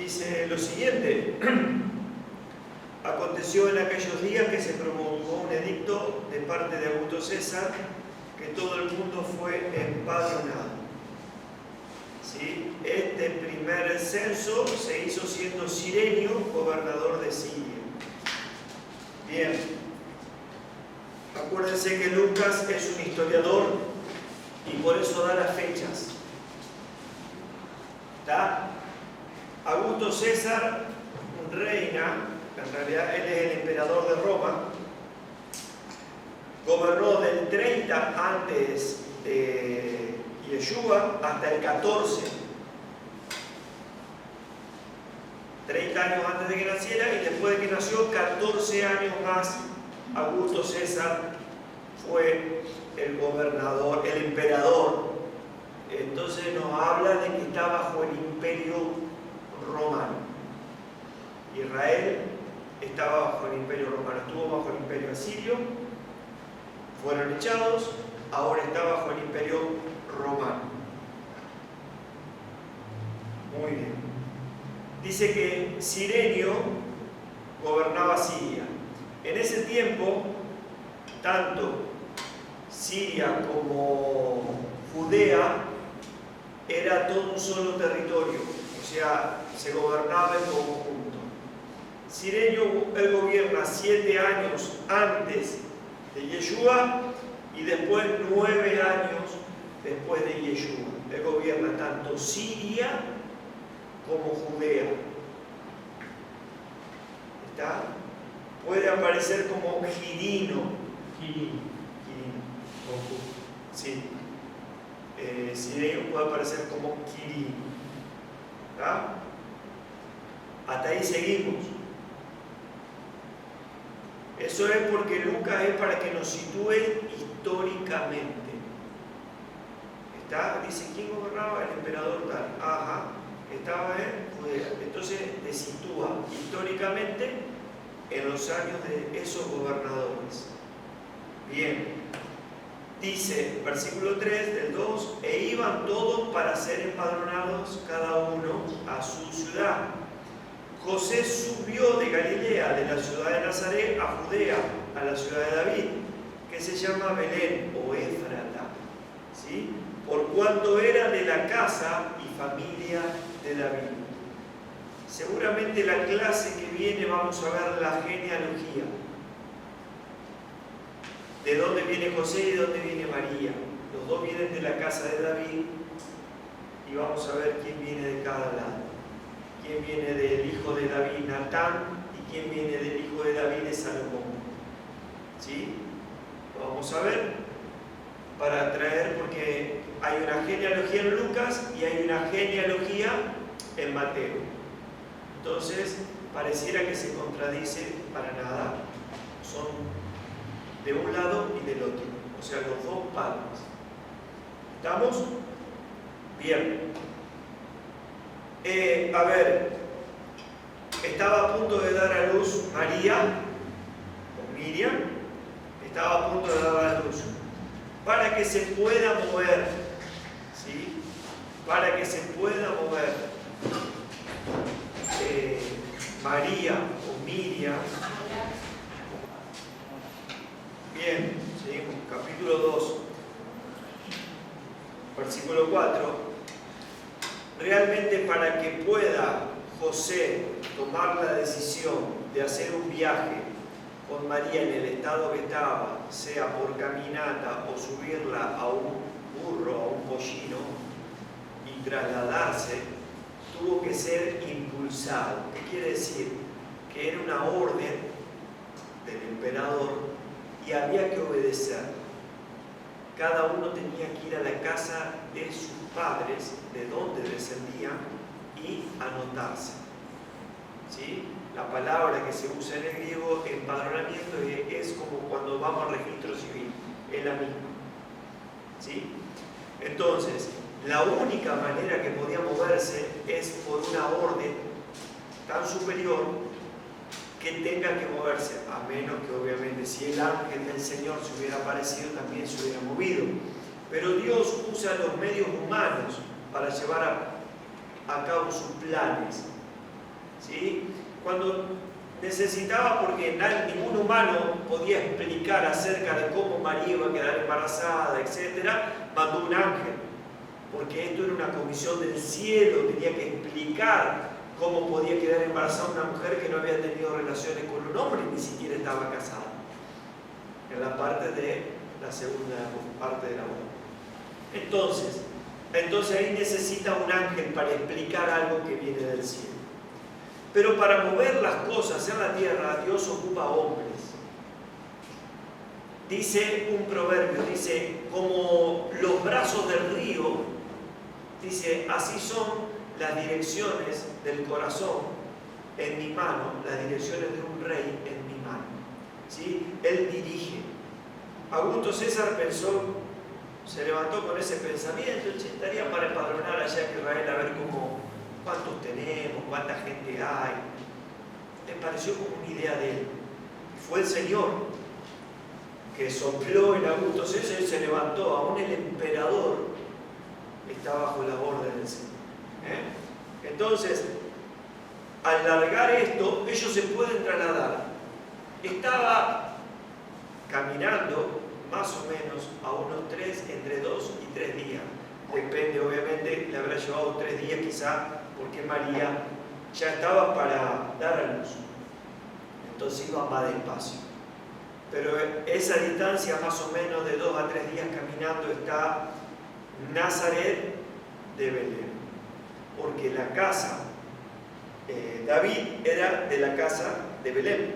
dice lo siguiente: aconteció en aquellos días que se promulgó un edicto de parte de Augusto César que todo el mundo fue empadronado. ¿Sí? Este primer censo se hizo siendo Cirenio gobernador de Siria. Bien, acuérdense que Lucas es un historiador y por eso da las fechas. ¿Está? Augusto César reina, en realidad él es el emperador de Roma, gobernó del 30 antes de Yeshua hasta el 14, 30 años antes de que naciera, y después de que nació 14 años más, Augusto César fue el gobernador, el emperador. Entonces nos habla de que está bajo el imperio romano. Israel estaba bajo el imperio romano, estuvo bajo el imperio asirio, fueron echados, ahora está bajo el imperio romano. Muy bien. Dice que Cirenio gobernaba Siria. En ese tiempo, tanto Siria como Judea era todo un solo territorio, o sea, se gobernaba en conjunto. Cirenio, él gobierna 7 años antes de Yeshua y después 9 años después de Yeshua. Él gobierna tanto Siria como Judea. ¿Está? Puede aparecer como Quirino. Quirino. Sí. Cirenio puede aparecer como Quirino. ¿Está? Hasta ahí seguimos. Eso es porque Lucas es para que nos sitúe históricamente. ¿Está? Dice, ¿quién gobernaba? El emperador tal. Ajá. Estaba en Judea. Entonces te sitúa históricamente en los años de esos gobernadores. Bien. Dice, versículo 3 del 2, e iban todos para ser empadronados cada uno a su ciudad. José subió de Galilea, de la ciudad de Nazaret, a Judea, a la ciudad de David, que se llama Belén o Éfrata, ¿sí? Por cuanto era de la casa y familia de David. Seguramente la clase que viene vamos a ver la genealogía. De dónde viene José y de dónde viene María. Los dos vienen de la casa de David y vamos a ver quién viene de cada lado. Quién viene del hijo de David, Natán, y quién viene del hijo de David, Salomón. ¿Sí? Lo vamos a ver para traer, porque hay una genealogía en Lucas y hay una genealogía en Mateo. Entonces, pareciera que se contradice para nada. Son de un lado y del otro, o sea, los dos padres. ¿Estamos? Bien. A ver, estaba a punto de dar a luz María, o Miriam, estaba a punto de dar a luz. Para que se pueda mover, ¿sí? Para que se pueda mover María o Miriam. Bien, seguimos, capítulo 2, versículo 4. Realmente para que pueda José tomar la decisión de hacer un viaje con María en el estado que estaba, sea por caminata o subirla a un burro, a un pollino, y trasladarse, tuvo que ser impulsado. ¿Qué quiere decir? Que era una orden del emperador y había que obedecer. Cada uno tenía que ir a la casa de sus padres, de donde descendían, y anotarse. ¿Sí? La palabra que se usa en el griego, empadronamiento, es como cuando vamos al registro civil, es la misma. ¿Sí? Entonces, la única manera que podía moverse es por una orden tan superior que tenga que moverse, a menos que obviamente si el ángel del Señor se hubiera aparecido también se hubiera movido. Pero Dios usa los medios humanos para llevar a cabo sus planes. ¿sí? Cuando necesitaba, porque ningún humano podía explicar acerca de cómo María iba a quedar embarazada, etc., mandó un ángel, porque esto era una comisión del cielo, tenía que explicar cómo podía quedar embarazada una mujer que no había tenido relaciones con un hombre, ni siquiera estaba casada, en la parte de la segunda parte de la boda. Entonces ahí necesita un ángel para explicar algo que viene del cielo. Pero para mover las cosas en la tierra, Dios ocupa hombres. Dice un proverbio, dice, como los brazos del río, dice, así son las direcciones del corazón en mi mano, las direcciones de un rey en mi mano. ¿Sí? Él dirige. Augusto César pensó, se levantó con ese pensamiento, estaría para empadronar allá en Israel a ver cuántos tenemos, cuánta gente hay. Le pareció como una idea de él. Fue el Señor que sopló en Augusto César y se levantó. Aún el emperador está bajo la orden del Señor. Entonces, al largar esto, ellos se pueden trasladar. Estaba caminando más o menos a unos entre 2 y 3 días. Depende, obviamente, le habrá llevado 3 días quizá, porque María ya estaba para dar a luz. Entonces iba más despacio. Pero esa distancia, más o menos de 2 a 3 días caminando, está Nazaret de Belén. Porque la casa, David era de la casa de Belén.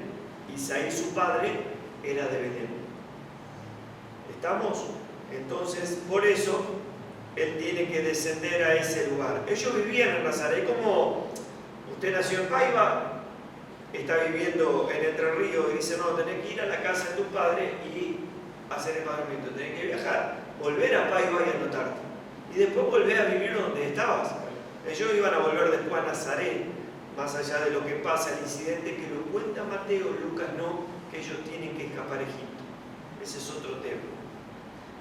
Isaí, su padre, era de Belén. ¿Estamos? Entonces, por eso, él tiene que descender a ese lugar. Ellos vivían en Nazaret, como usted nació en Paiva, está viviendo en Entre Ríos y dice, no, tenés que ir a la casa de tu padre y hacer el empadronamiento, tenés que viajar, volver a Paiva y anotarte. Y después volver a vivir donde estabas. Ellos iban a volver después a Nazaret, más allá de lo que pasa, el incidente que lo cuenta Mateo, Lucas no, que ellos tienen que escapar a Egipto. Ese es otro tema.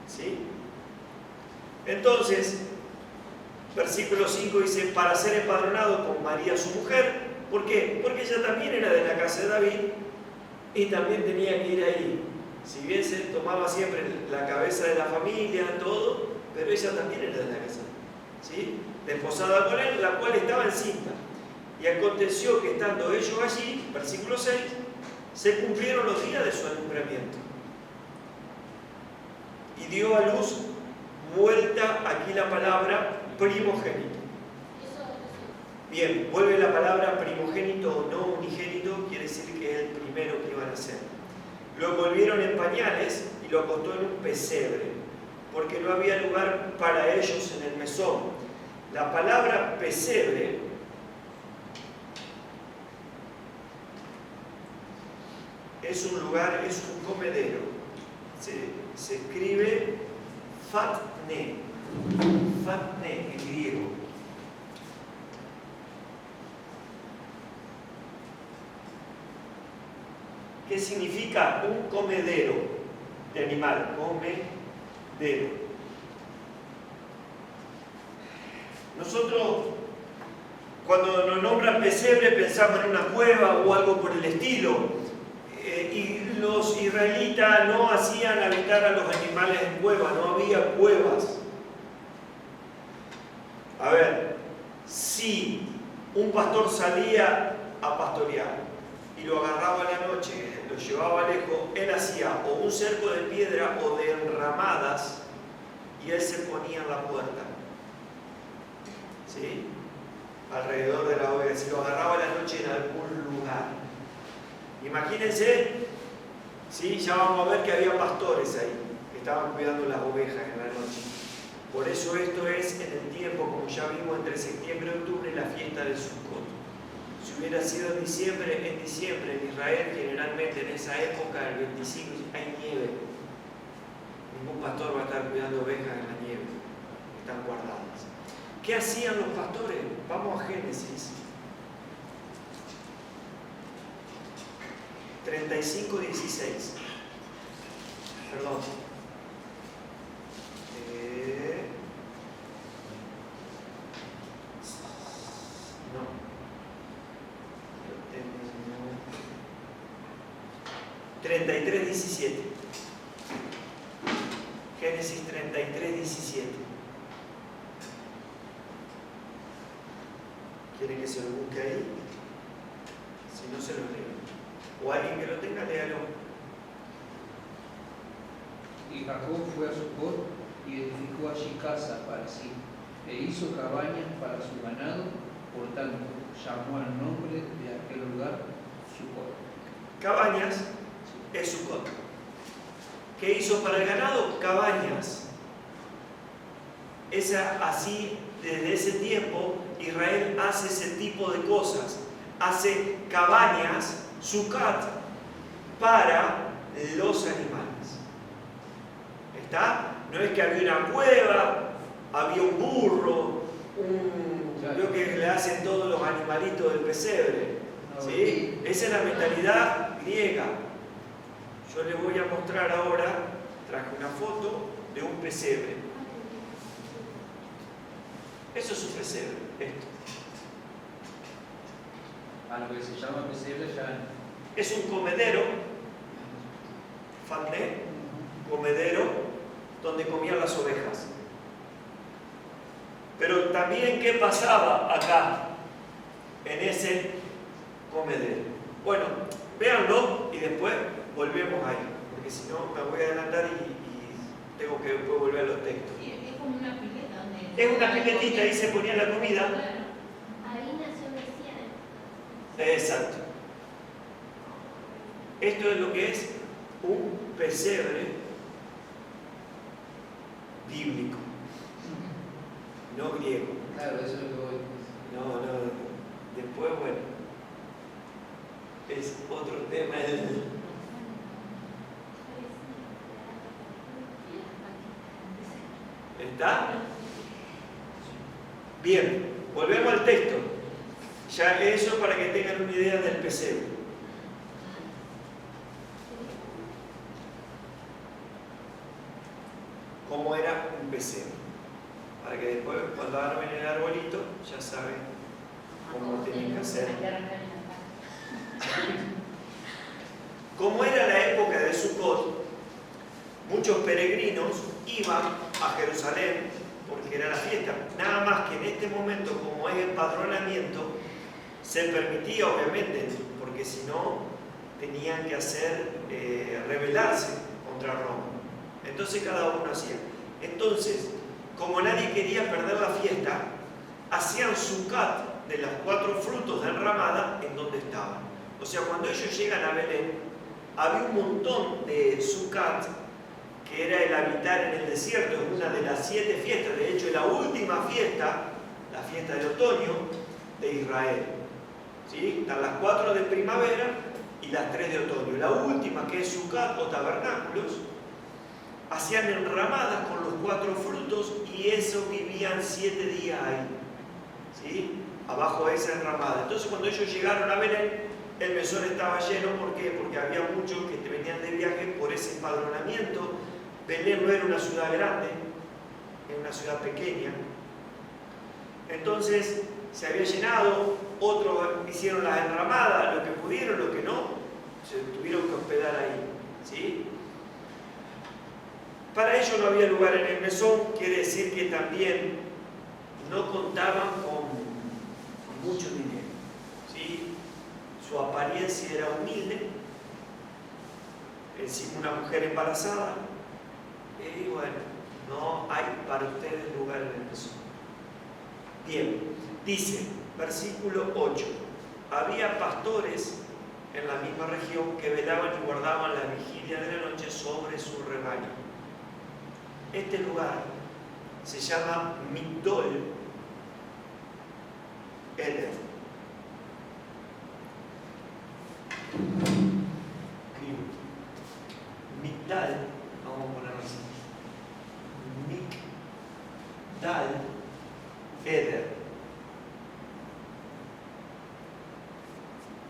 ¿Sí? Entonces, versículo 5 dice, para ser empadronado con María su mujer. ¿Por qué? Porque ella también era de la casa de David y también tenía que ir ahí. Si bien se tomaba siempre la cabeza de la familia, todo, pero ella también era de la casa. ¿Sí? Desposada con él, la cual estaba encinta. Y aconteció que estando ellos allí, versículo 6, se cumplieron los días de su alumbramiento. Y dio a luz, vuelta aquí la palabra primogénito. Bien, vuelve la palabra primogénito o no unigénito, quiere decir que es el primero que iban a hacer. Lo envolvieron en pañales y lo acostó en un pesebre, porque no había lugar para ellos en el mesón. La palabra pesebre es un lugar, es un comedero. Se escribe fatne en griego. ¿Qué significa un comedero de animal? Comedero. Nosotros, cuando nos nombran pesebre, pensamos en una cueva o algo por el estilo. Y los israelitas no hacían habitar a los animales en cuevas, no había cuevas. A ver, si un pastor salía a pastorear y lo agarraba a la noche, lo llevaba lejos, él hacía o un cerco de piedra o de enramadas y él se ponía en la puerta, ¿sí? Alrededor de la oveja, si lo agarraba a la noche en algún lugar. Imagínense, ¿sí? Ya vamos a ver que había pastores ahí que estaban cuidando las ovejas en la noche. Por eso esto es en el tiempo, como ya vimos, entre septiembre y octubre, la fiesta del Sukkot. Si hubiera sido en diciembre en Israel, generalmente en esa época, el 25, hay nieve. Ningún pastor va a estar cuidando ovejas en la nieve. Están guardadas. ¿Qué hacían los pastores? Vamos a Génesis 35:16. Perdón. No. 33, 17. Génesis 33, 17. ¿Quieren que se lo busque ahí? Si no, se lo leo. O alguien que lo tenga, léalo. Y Jacob fue a Sucot y edificó allí casa para sí, e hizo cabañas para su ganado, por tanto llamó al nombre de aquel lugar Sucot. Cabañas es Sucot. ¿Qué hizo para el ganado? Cabañas. Así, desde ese tiempo, Israel hace ese tipo de cosas. Hace cabañas, Sucat, para los animales. ¿Está? No es que había una cueva, había un burro, lo que le hacen todos los animalitos del pesebre. ¿Sí? Esa es la mentalidad griega. Yo les voy a mostrar ahora, traje una foto de un pesebre. Eso es un pesebre, esto. A lo que se llama pesebre ya. Es un comedero, fandé, comedero, donde comían las ovejas. Pero también, ¿qué pasaba acá, en ese comedero? Bueno, véanlo y después volvemos ahí, porque si no me voy a adelantar y tengo que después volver a los textos. Es como una pileta. Es una piletita, ahí se ponía la comida. Ahí nació Mesías. Exacto. Esto es lo que es un pesebre bíblico, no griego. Claro, eso es lo que voy. No. Después, bueno, es otro tema. ¿Está? Bien, volvemos al texto. Ya eso para que tengan una idea del pesebre. ¿Cómo era un pesebre? Para que después, cuando armen el arbolito, ya saben cómo tienen que hacer. Como era la época de Sucot, muchos peregrinos iban a Jerusalén porque era la fiesta. Nada más que en este momento, como es empadronamiento, se permitía, obviamente, porque si no tenían que rebelarse contra Roma. Entonces cada uno hacía. Entonces, como nadie quería perder la fiesta, hacían Sucat de las 4 frutos de enramada en donde estaban. O sea, cuando ellos llegan a Belén, había un montón de Sucat, que era el habitar en el desierto, es una de las 7 fiestas. De hecho, es la última fiesta, la fiesta del otoño de Israel. ¿Sí? Están las 4 de primavera y las 3 de otoño. La última, que es Sucat o tabernáculos, hacían enramadas con los 4 frutos y eso vivían 7 días ahí, ¿sí? Abajo de esa enramada. Entonces cuando ellos llegaron a Belén, el mesón estaba lleno. ¿Por qué? Porque había muchos que venían de viaje por ese empadronamiento. Belén no era una ciudad grande, era una ciudad pequeña. Entonces se había llenado, otros hicieron las enramadas, los que pudieron, los que no, se tuvieron que hospedar ahí, ¿sí? Para ellos no había lugar en el mesón, quiere decir que también no contaban con mucho dinero, ¿sí? Su apariencia era humilde, encima una mujer embarazada, y bueno, no hay para ustedes lugar en el mesón. Bien, dice, versículo 8, había pastores en la misma región que velaban y guardaban la vigilia de la noche sobre su rebaño. Este lugar se llama Migdol Eder. Migdal, vamos a ponerlo así. Migdal Eder.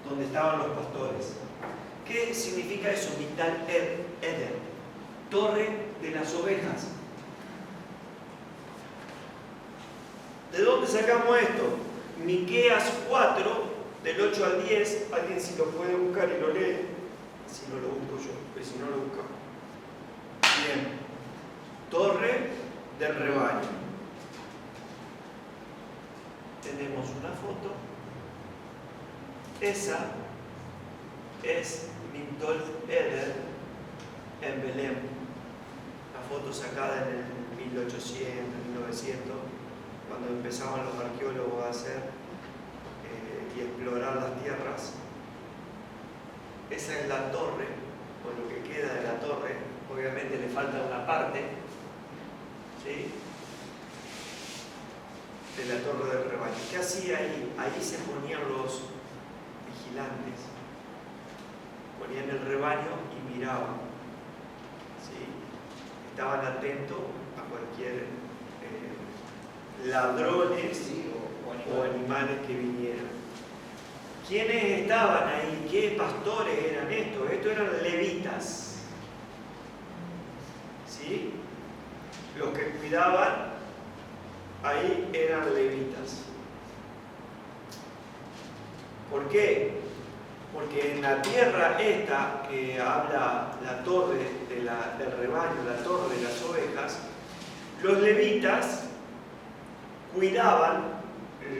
Donde estaban los pastores. ¿Qué significa eso? Migdal Eder. Torre de las ovejas. ¿De dónde sacamos esto? Miqueas 4, del 8 al 10, alguien si lo puede buscar y lo lee, Si no lo busco yo, pues si no lo buscamos. Bien. Torre del rebaño. Tenemos una foto. Esa es Migdol Eder en Belén. La foto sacada en el 1800, 1900, cuando empezaban los arqueólogos a hacer y explorar las tierras. Esa es la torre, o lo que queda de la torre. Obviamente le falta una parte, ¿sí?, de la torre del rebaño. ¿Qué hacía ahí? Ahí se ponían los vigilantes, ponían el rebaño y miraban, ¿sí? Estaban atentos a cualquier ladrones, Sí, o animales que vinieran. ¿Quiénes estaban ahí? ¿Qué pastores eran estos? Estos eran levitas, ¿sí? Los que cuidaban ahí eran levitas. ¿Por qué? Porque en la tierra esta que habla la torre del rebaño, la torre de las ovejas, los levitas cuidaban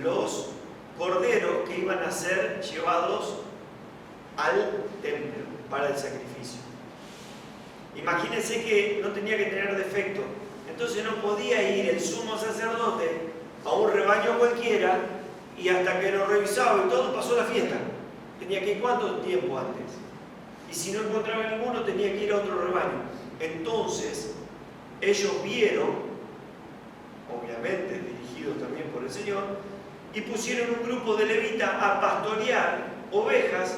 los corderos que iban a ser llevados al templo para el sacrificio. Imagínense que no tenía que tener defecto, entonces no podía ir el sumo sacerdote a un rebaño cualquiera y hasta que lo revisaba y todo pasó la fiesta. Tenía que ir ¿cuánto tiempo antes? Y si no encontraba ninguno tenía que ir a otro rebaño. Entonces ellos vieron, obviamente dirigidos también por el Señor, y pusieron un grupo de levitas a pastorear ovejas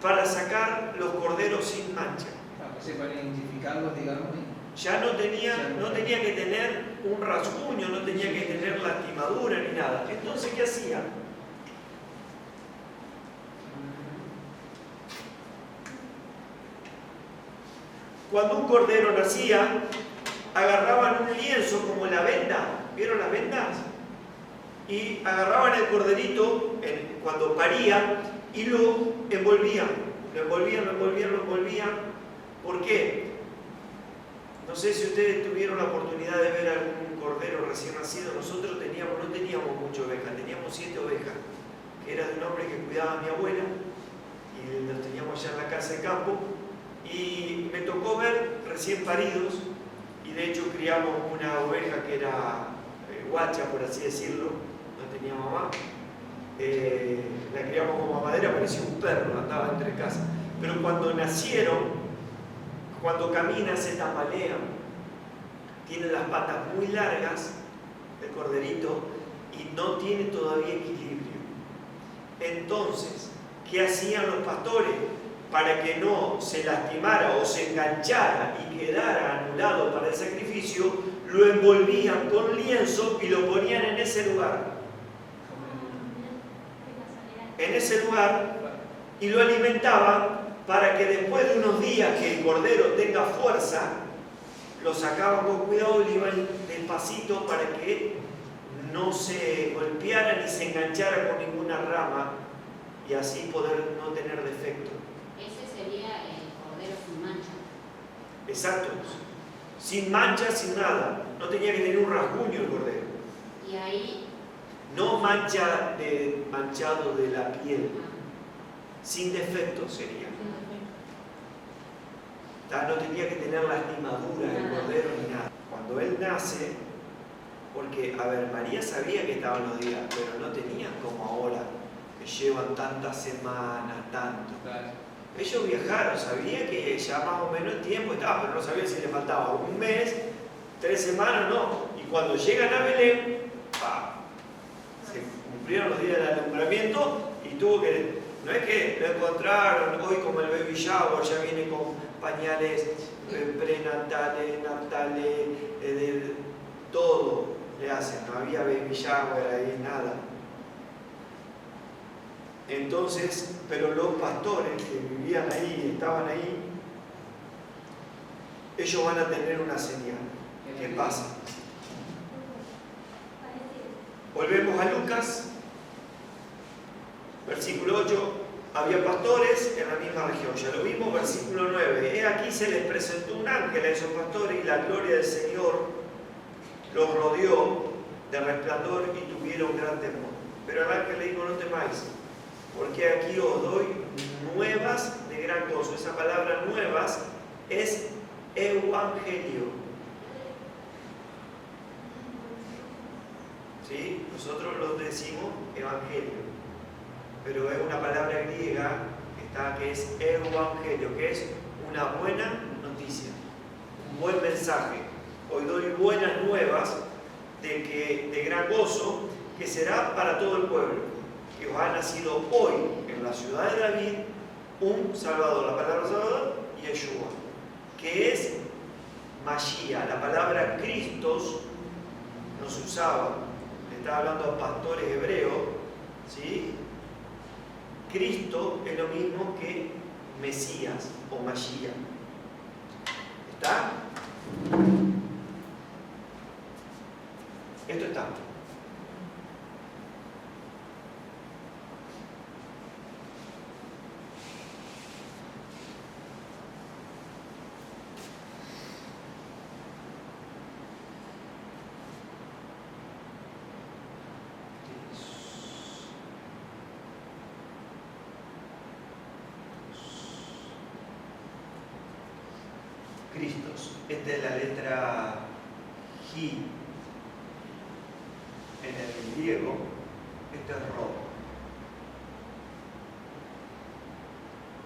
para sacar los corderos sin mancha. Para que sepan identificarlos, digamos. Ya no tenía que tener un rasguño, no tenía que tener lastimadura ni nada. Entonces, ¿qué hacían? Cuando un cordero nacía, agarraban un lienzo como la venda. ¿Vieron las vendas? Y agarraban el corderito cuando paría y lo envolvían. Lo envolvían. ¿Por qué? No sé si ustedes tuvieron la oportunidad de ver algún cordero recién nacido. Nosotros no teníamos muchas ovejas, teníamos 7 ovejas, que era de un hombre que cuidaba a mi abuela, y los teníamos ya en la casa de campo. Y me tocó ver recién paridos, y de hecho criamos una oveja que era guacha, por así decirlo, no tenía mamá. La criamos como mamadera, parecía un perro, andaba entre casas. Pero cuando nacieron, cuando camina se tambalean, tiene las patas muy largas, el corderito, y no tiene todavía equilibrio. Entonces, ¿qué hacían los pastores? Para que no se lastimara o se enganchara y quedara anulado para el sacrificio, lo envolvían con lienzo y lo ponían en ese lugar. En ese lugar, y lo alimentaban para que después de unos días que el cordero tenga fuerza, lo sacaban con cuidado y lo iban despacito para que no se golpeara ni se enganchara con ninguna rama y así poder no tener defecto. Ese sería el cordero sin mancha. Exacto. Sin mancha, sin nada. No tenía que tener un rasguño el cordero. Y ahí... No manchado de la piel. Sin defecto sería. No tenía que tener lastimadura el cordero ni nada. Cuando él nace, porque, a ver, María sabía que estaban los días, pero no tenían como ahora, que llevan tantas semanas, tanto. Claro. Ellos viajaron, sabía que ya más o menos el tiempo estaba, pero no sabía si le faltaba un mes, 3 semanas, no. Y cuando llegan a Belén, ¡pah!, se cumplieron los días del alumbramiento y tuvo que... No es que lo encontraron hoy como el baby shower, ya viene con pañales prenatales, natales, todo le hacen, no había baby shower ahí, nada. Entonces, pero los pastores que vivían ahí, estaban ahí, ellos van a tener una señal. ¿Qué pasa? Volvemos a Lucas, versículo 8. había pastores en la misma región. Ya lo vimos, versículo 9. He aquí se les presentó un ángel a esos pastores y la gloria del Señor los rodeó de resplandor y tuvieron gran temor. Pero el ángel le dijo: no temáis, porque aquí os doy nuevas de gran gozo. Esa palabra nuevas es evangelio. ¿Sí? Nosotros lo decimos evangelio, pero es una palabra griega que es evangelio, que es una buena noticia, un buen mensaje. Hoy doy buenas nuevas de gran gozo, que será para todo el pueblo, que os ha nacido hoy en la ciudad de David un Salvador. La palabra Salvador, Yeshua, que es Mashiach. La palabra Cristos no se usaba, le estaba hablando a pastores hebreos, ¿sí? Cristo es lo mismo que Mesías o Mashiach. ¿Está? Esto está. Cristos. Esta es la letra G en el griego. Esto es Ro.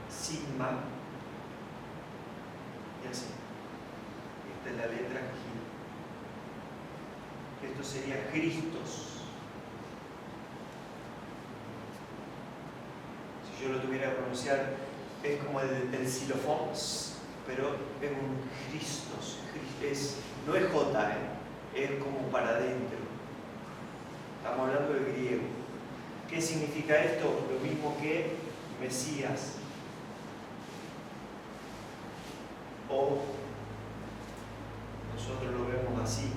Sigma. Y así. Esta es la letra G. Esto sería Cristos. Si yo lo tuviera que pronunciar, es como el xilofón, pero es un Cristos. No es J, es como para adentro. Estamos hablando del griego. ¿Qué significa esto? Lo mismo que Mesías. O nosotros lo vemos así.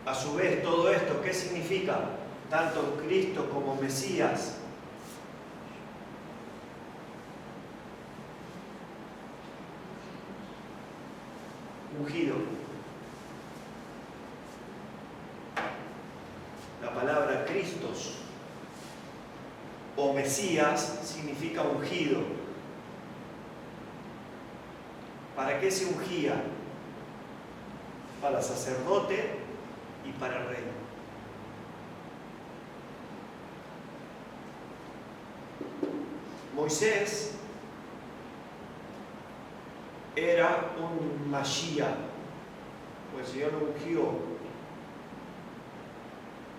A su vez, todo esto, ¿qué significa? Tanto Cristo como Mesías. Ungido. La palabra Cristos o Mesías significa ungido. ¿Para qué se ungía? Para sacerdote y para rey. Moisés era un Mashiach, pues el Señor lo ungió.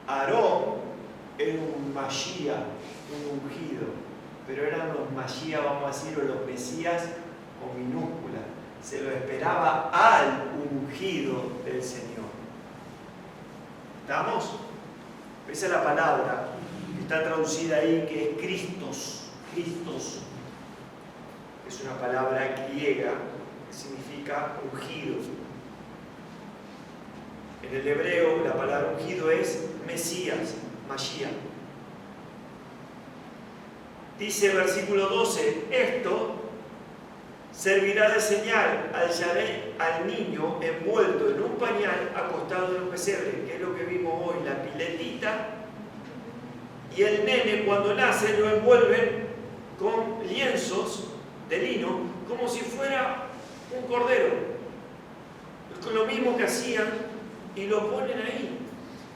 Aarón era un Mashiach, un ungido, pero eran los Mashiach, vamos a decir, o los Mesías con minúscula. Se lo esperaba al ungido del Señor. ¿Estamos? Esa es la palabra que está traducida ahí, que es Cristos. Cristos es una palabra griega que significa ungido. En el hebreo la palabra ungido es Mesías, Mashiach. Dice el versículo 12, esto servirá de señal al niño envuelto en un pañal acostado en un pesebre, que es lo que vimos hoy, la piletita, y el nene cuando nace lo envuelven con lienzos de lino, como si fuera un cordero. Es lo mismo que hacían y lo ponen ahí.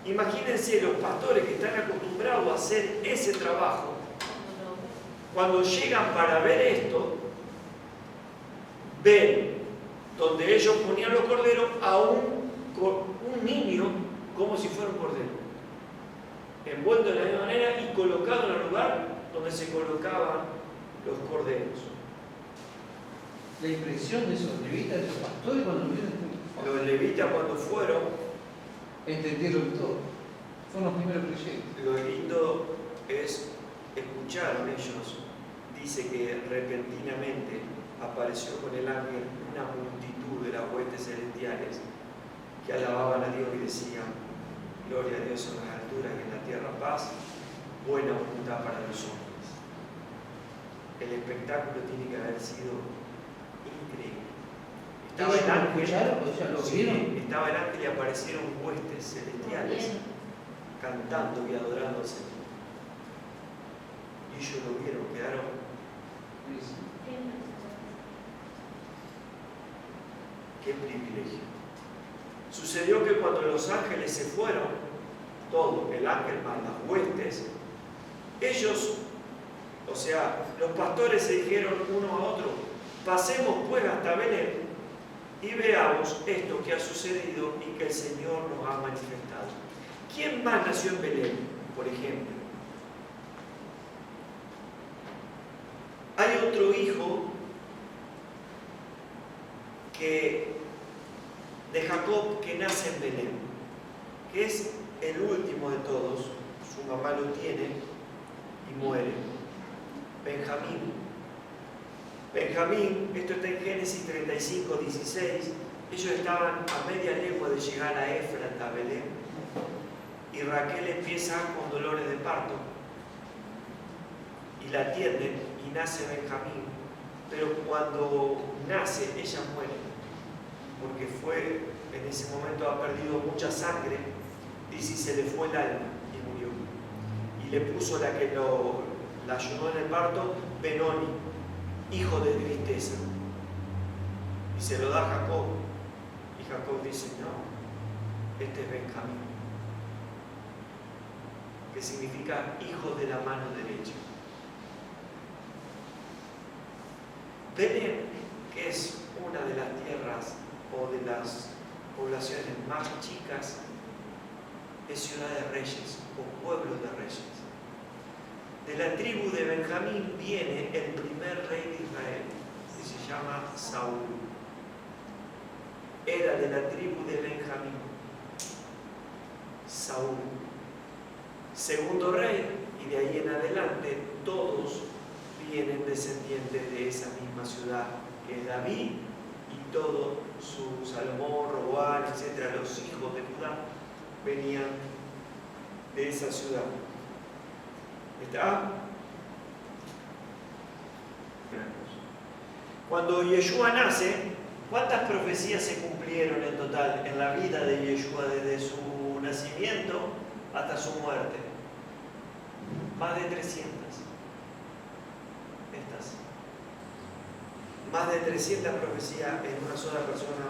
Imagínense los pastores que están acostumbrados a hacer ese trabajo. Cuando llegan para ver esto, ven donde ellos ponían los corderos a un niño como si fuera un cordero, envuelto de la misma manera y colocado en el lugar donde se colocaban los corderos. La impresión de esos levitas, de esos pastores, cuando vieron, Los levitas, cuando fueron, entendieron todo. Fueron los primeros creyentes. lo lindo es, escucharon ellos, dice que repentinamente apareció con el ángel una multitud de las huestes celestiales que alababan a Dios y decían: gloria a Dios en las alturas y en la tierra paz, buena voluntad para los hombres. El espectáculo tiene que haber sido increíble. Estaba el ángel, ¿Escucharon? O sea, ¿lo sí, vieron? estaba el ángel y aparecieron huestes celestiales cantando y adorando al Señor. Y ellos lo vieron, quedaron. Qué privilegio. Sucedió que cuando los ángeles se fueron, todo, el ángel más las huestes, ellos, o sea, los pastores se dijeron uno a otro: pasemos pues hasta Belén y veamos esto que ha sucedido y que el Señor nos ha manifestado. ¿Quién más nació en Belén, por ejemplo? Hay otro hijo de Jacob que nace en Belén, que es el último de todos. Su mamá lo tiene y muere. Benjamín. Benjamín, esto está en Génesis 35, 16. Ellos estaban a media legua de llegar a Éfrata, a Belén, y Raquel empieza con dolores de parto y la atienden y nace Benjamín. Pero cuando nace, ella muere, porque en ese momento ha perdido mucha sangre, dice, y se le fue el alma y murió. Y le puso la que la ayudó en el parto, Benoni, hijo de tristeza. Y se lo da a Jacob. Y Jacob dice: no, este es Benjamín, que significa hijo de la mano derecha. Belén, que es una de las tierras o de las poblaciones más chicas, es ciudad de reyes o pueblo de reyes. De la tribu de Benjamín viene el primer rey de Israel, que se llama Saúl. Era de la tribu de Benjamín. Saúl. Segundo rey, y de ahí en adelante todos vienen descendientes de esa misma ciudad, que es David y todo su Salomón, Roboán, etc. Los hijos de Judá venían de esa ciudad. ¿Está? Cuando Yeshua nace, ¿cuántas profecías se cumplieron en total en la vida de Yeshua desde su nacimiento hasta su muerte? Más de 300. Más de 300 profecías en una sola persona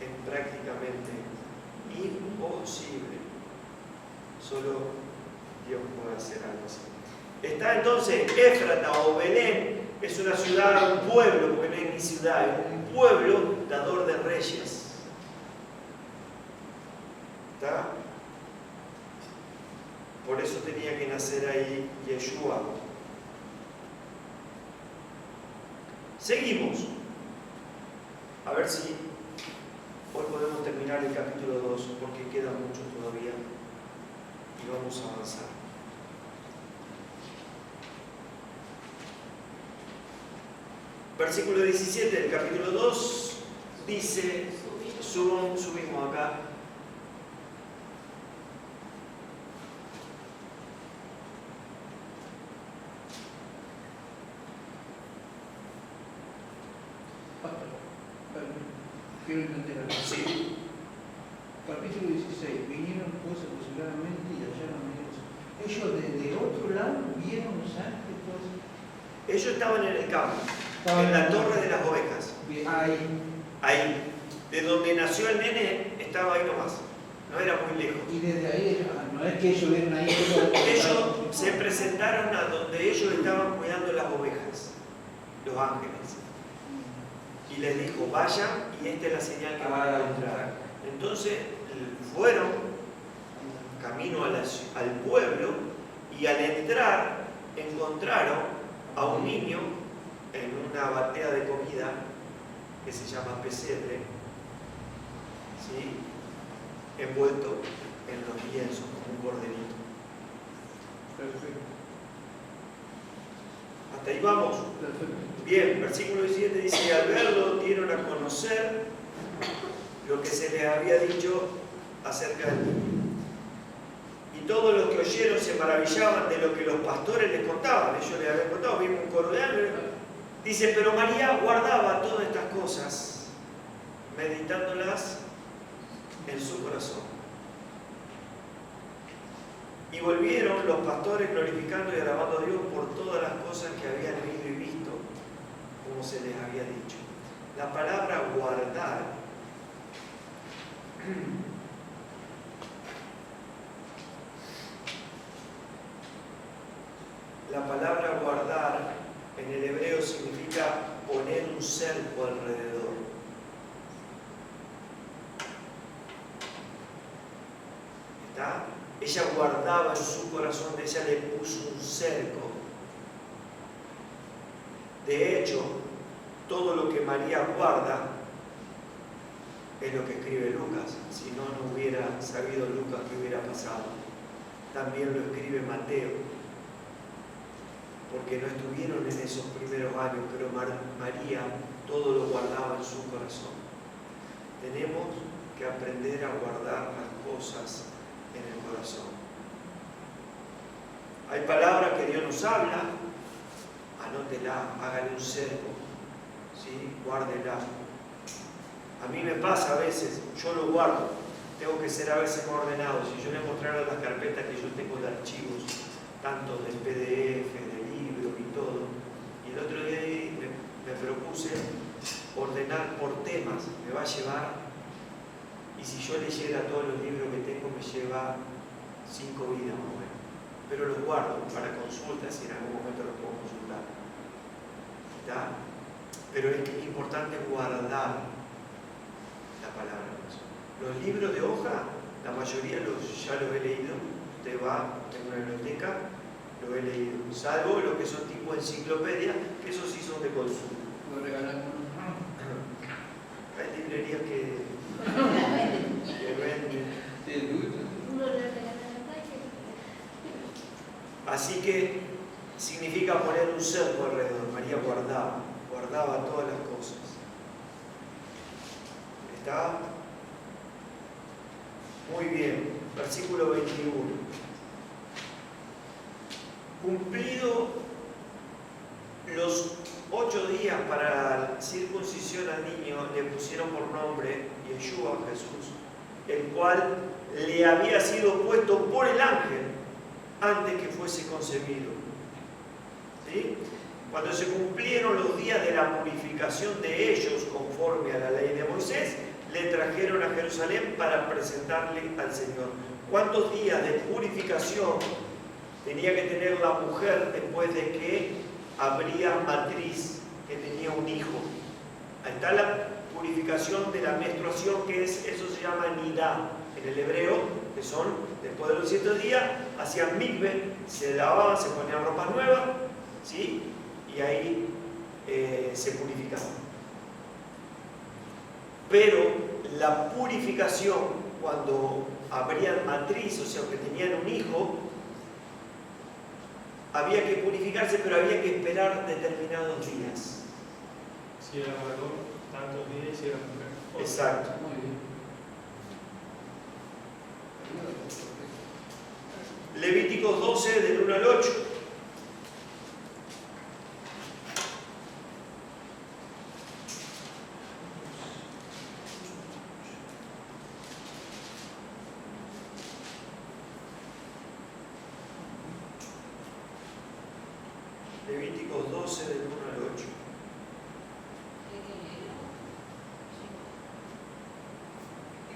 es prácticamente imposible. Solo Dios puede hacer algo así. Está entonces Éfrata o Belén, es una ciudad, un pueblo, porque no es ni ciudad, es un pueblo dador de reyes. ¿Está? Por eso tenía que nacer ahí Yeshua. Seguimos. A ver si hoy podemos terminar el capítulo 2, porque queda mucho todavía y vamos a avanzar. Versículo 17 del capítulo 2 dice, subimos acá. Quiero entender algo. Sí. Capítulo 16. Vinieron pues aproximadamente y hallaron a Dios. Ellos desde otro lado vieron los ángeles. Pues. Ellos estaban en el campo, en la torre de las ovejas. Ahí. De donde nació el nene, estaba ahí nomás. No era muy lejos. Y desde ahí, no es que ellos vieron ahí. Ellos se presentaron a donde ellos estaban cuidando las ovejas, los ángeles. Y les dijo, vayan, y esta es la señal que van a entrar. Entonces fueron camino al pueblo, y al entrar encontraron a un niño en una batea de comida que se llama pesebre, ¿sí? Envuelto en los lienzos como un corderito. Perfecto. Hasta ahí vamos. Perfecto. Bien, versículo 17 dice, y al verlo dieron a conocer lo que se les había dicho acerca del niño. Y todos los que oyeron se maravillaban de lo que los pastores les contaban. Ellos les habían contado, vimos un coro de ángeles. Dice, pero María guardaba todas estas cosas, meditándolas en su corazón. Y volvieron los pastores glorificando y alabando a Dios por todas las cosas que habían oído y visto, como se les había dicho. La palabra guardar en el hebreo significa poner un cerco alrededor. ¿Está? Ella guardaba en su corazón, ella le puso un cerco. De hecho, todo lo que María guarda es lo que escribe Lucas. Si no, no hubiera sabido Lucas qué hubiera pasado. También lo escribe Mateo, porque no estuvieron en esos primeros años, pero María todo lo guardaba en su corazón. Tenemos que aprender a guardar las cosas en el corazón. Hay palabras que Dios nos habla, anótela, hágale un cerco, ¿sí? Guárdela. A mí me pasa a veces, yo lo guardo, tengo que ser a veces más ordenado. Si yo le mostrara las carpetas que yo tengo de archivos, tanto del PDF, de libros y todo, y el otro día me propuse ordenar por temas, me va a llevar, y si yo leyera todos los libros que tengo, me lleva 5 vidas más o menos. Pero los guardo para consultas y en algún momento los puedo consultar. ¿Está? Pero es importante guardar la palabra. Los libros de hoja, la mayoría ya los he leído. Usted va, tengo una biblioteca, lo he leído. Salvo los que son tipo enciclopedia, que esos sí son de consumo. Lo regalamos. Hay librerías que venden. Uno le regala la calle. Así que significa poner un cerco alrededor. María guardaba todas las cosas. ¿Está? Muy bien. Versículo 21. Cumplido los 8 días para la circuncisión al niño, le pusieron por nombre Yeshua, Jesús, el cual le había sido puesto por el ángel antes que fuese concebido. ¿Sí? Cuando se cumplieron los días de la purificación de ellos conforme a la ley de Moisés, le trajeron a Jerusalén para presentarle al Señor. ¿Cuántos días de purificación tenía que tener la mujer después de que abría matriz, que tenía un hijo? Ahí está la purificación de la menstruación, que eso se llama nidá en el hebreo, que son después de los 7 días, hacían mikve, se lavaban, se ponían ropa nueva, ¿sí? Y ahí se purificaban. Pero la purificación, cuando abrían matriz, o sea, que tenían un hijo, había que purificarse, pero había que esperar determinados días. Si era varón, tantos días, y si era mujer. Exacto. Muy bien. Levíticos 12, del 1 al 8. Levíticos 12, del 1 al 8.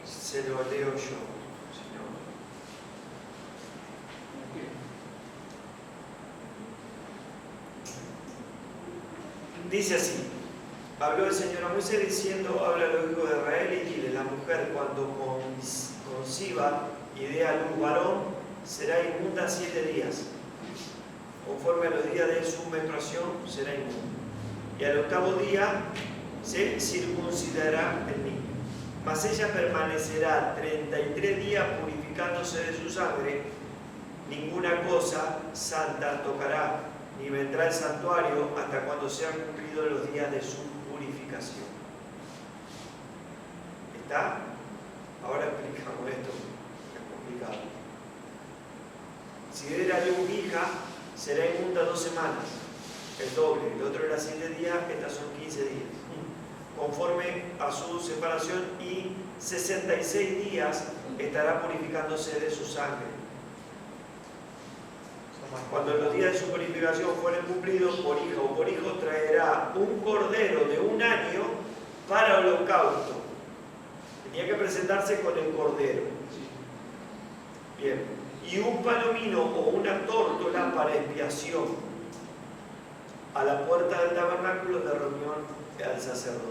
Se lo leo yo, Señor. Dice así: habló el Señor a Moisés diciendo, habla a los hijos de Israel y dile, la mujer cuando conciba y dé a luz varón, será inmunda 7 días. Conforme a los días de su menstruación, será inmunda. Y al 8º día se circuncidará el niño. Mas ella permanecerá 33 días purificándose de su sangre. Ninguna cosa santa tocará, ni vendrá al santuario hasta cuando sean cumplidos los días de su purificación. ¿Está? Ahora explicamos esto, es complicado. Si era luz hija, será inmunda 2 semanas, el doble. El otro era 7 días, estas son 15 días. Conforme a su separación, y 66 días estará purificándose de su sangre. Cuando los días de su purificación fueren cumplidos, por hija o por hijo, traerá un cordero de 1 año para holocausto. Tenía que presentarse con el cordero. Bien. Y un palomino o una tórtola para expiación a la puerta del tabernáculo de reunión al sacerdote.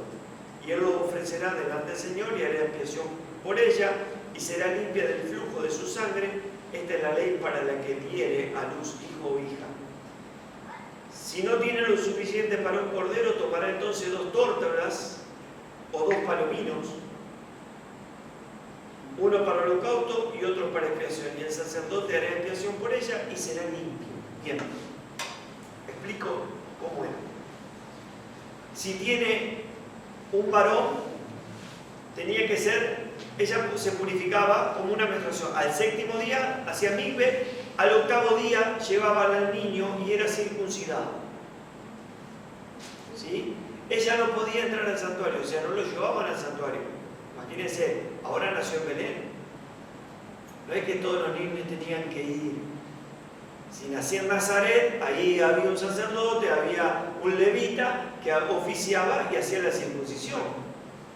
Y él lo ofrecerá delante del Señor y hará expiación por ella, y será limpia del flujo de su sangre. Esta es la ley para la que diere a luz hijo o hija. Si no tiene lo suficiente para un cordero, tomará entonces 2 tórtolas o 2 palominos, uno para el holocausto y otro para expiación, y el sacerdote hará expiación por ella y será limpio. Bien, explico cómo era. Si tiene un varón, tenía que ser, ella se purificaba como una menstruación. Al 7º día hacía mikve, al 8º día llevaban al niño y era circuncidado. ¿Sí? Ella no podía entrar al santuario, o sea, no lo llevaban al santuario. Imagínense, ahora nació en Belén. No es que todos los niños tenían que ir. Si nacía en Nazaret, ahí había un sacerdote, había un levita que oficiaba y hacía la circuncisión.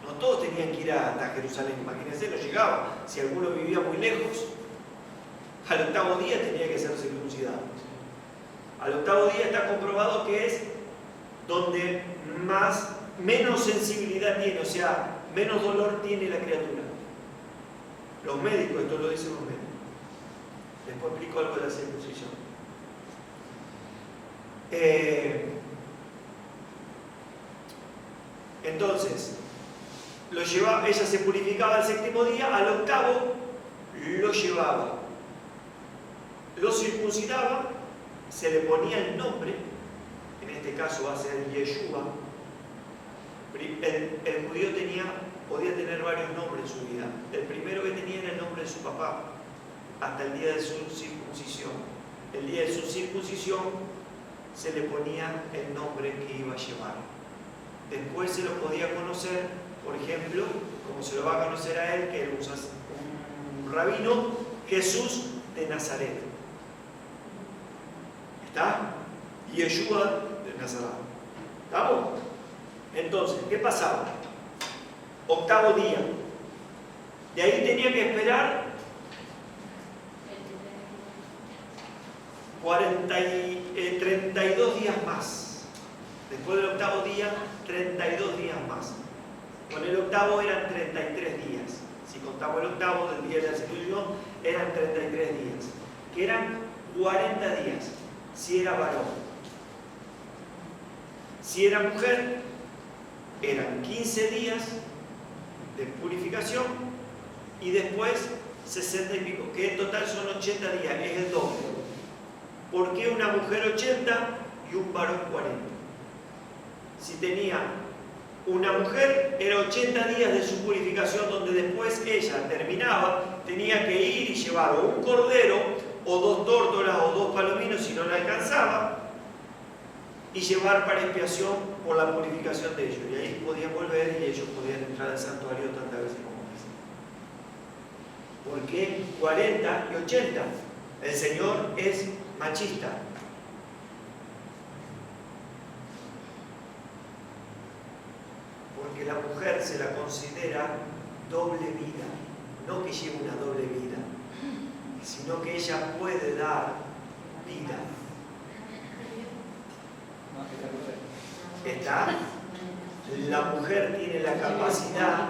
No todos tenían que ir hasta Jerusalén, imagínense, no llegaba. Si alguno vivía muy lejos, al 8º día tenía que ser circuncidado. Al 8º día está comprobado que es donde menos sensibilidad tiene, o sea, menos dolor tiene la criatura. Los médicos, esto lo dicen los médicos. Después explico algo de la circuncisión. Entonces, ella se purificaba al 7º día, al 8º lo llevaba, lo circuncidaba, se le ponía el nombre, en este caso va a ser Yeshua. El judío podía tener varios nombres en su vida. El primero que tenía era el nombre de su papá, hasta el día de su circuncisión. El día de su circuncisión se le ponía el nombre que iba a llevar. Después se lo podía conocer, por ejemplo, como se lo va a conocer a él, que era un rabino, Jesús de Nazaret. ¿Está? Yeshua de Nazaret. ¿Estamos? Entonces, ¿qué pasaba? 8º día. De ahí tenía que esperar 32 días más. Después del 8º día, 32 días más. Con el 8º eran 33 días. Si contamos el 8º del día de la circuncisión, eran 33 días. Que eran 40 días, si era varón. Si era mujer, eran 15 días de purificación y después 60 y pico, que en total son 80 días, es el doble. ¿Por qué una mujer 80 y un varón 40? Si tenía una mujer, era 80 días de su purificación, donde después ella terminaba, tenía que ir y llevar o un cordero, o 2 tórtolas, o 2 palominos si no le alcanzaba, y llevar para expiación por la purificación de ellos. Y ahí podían volver y ellos podían entrar al santuario tantas veces como quisieran. ¿Por qué 40 y 80? El Señor es machista. Porque la mujer se la considera doble vida. No que lleve una doble vida, sino que ella puede dar vida. ¿Está? La mujer tiene la capacidad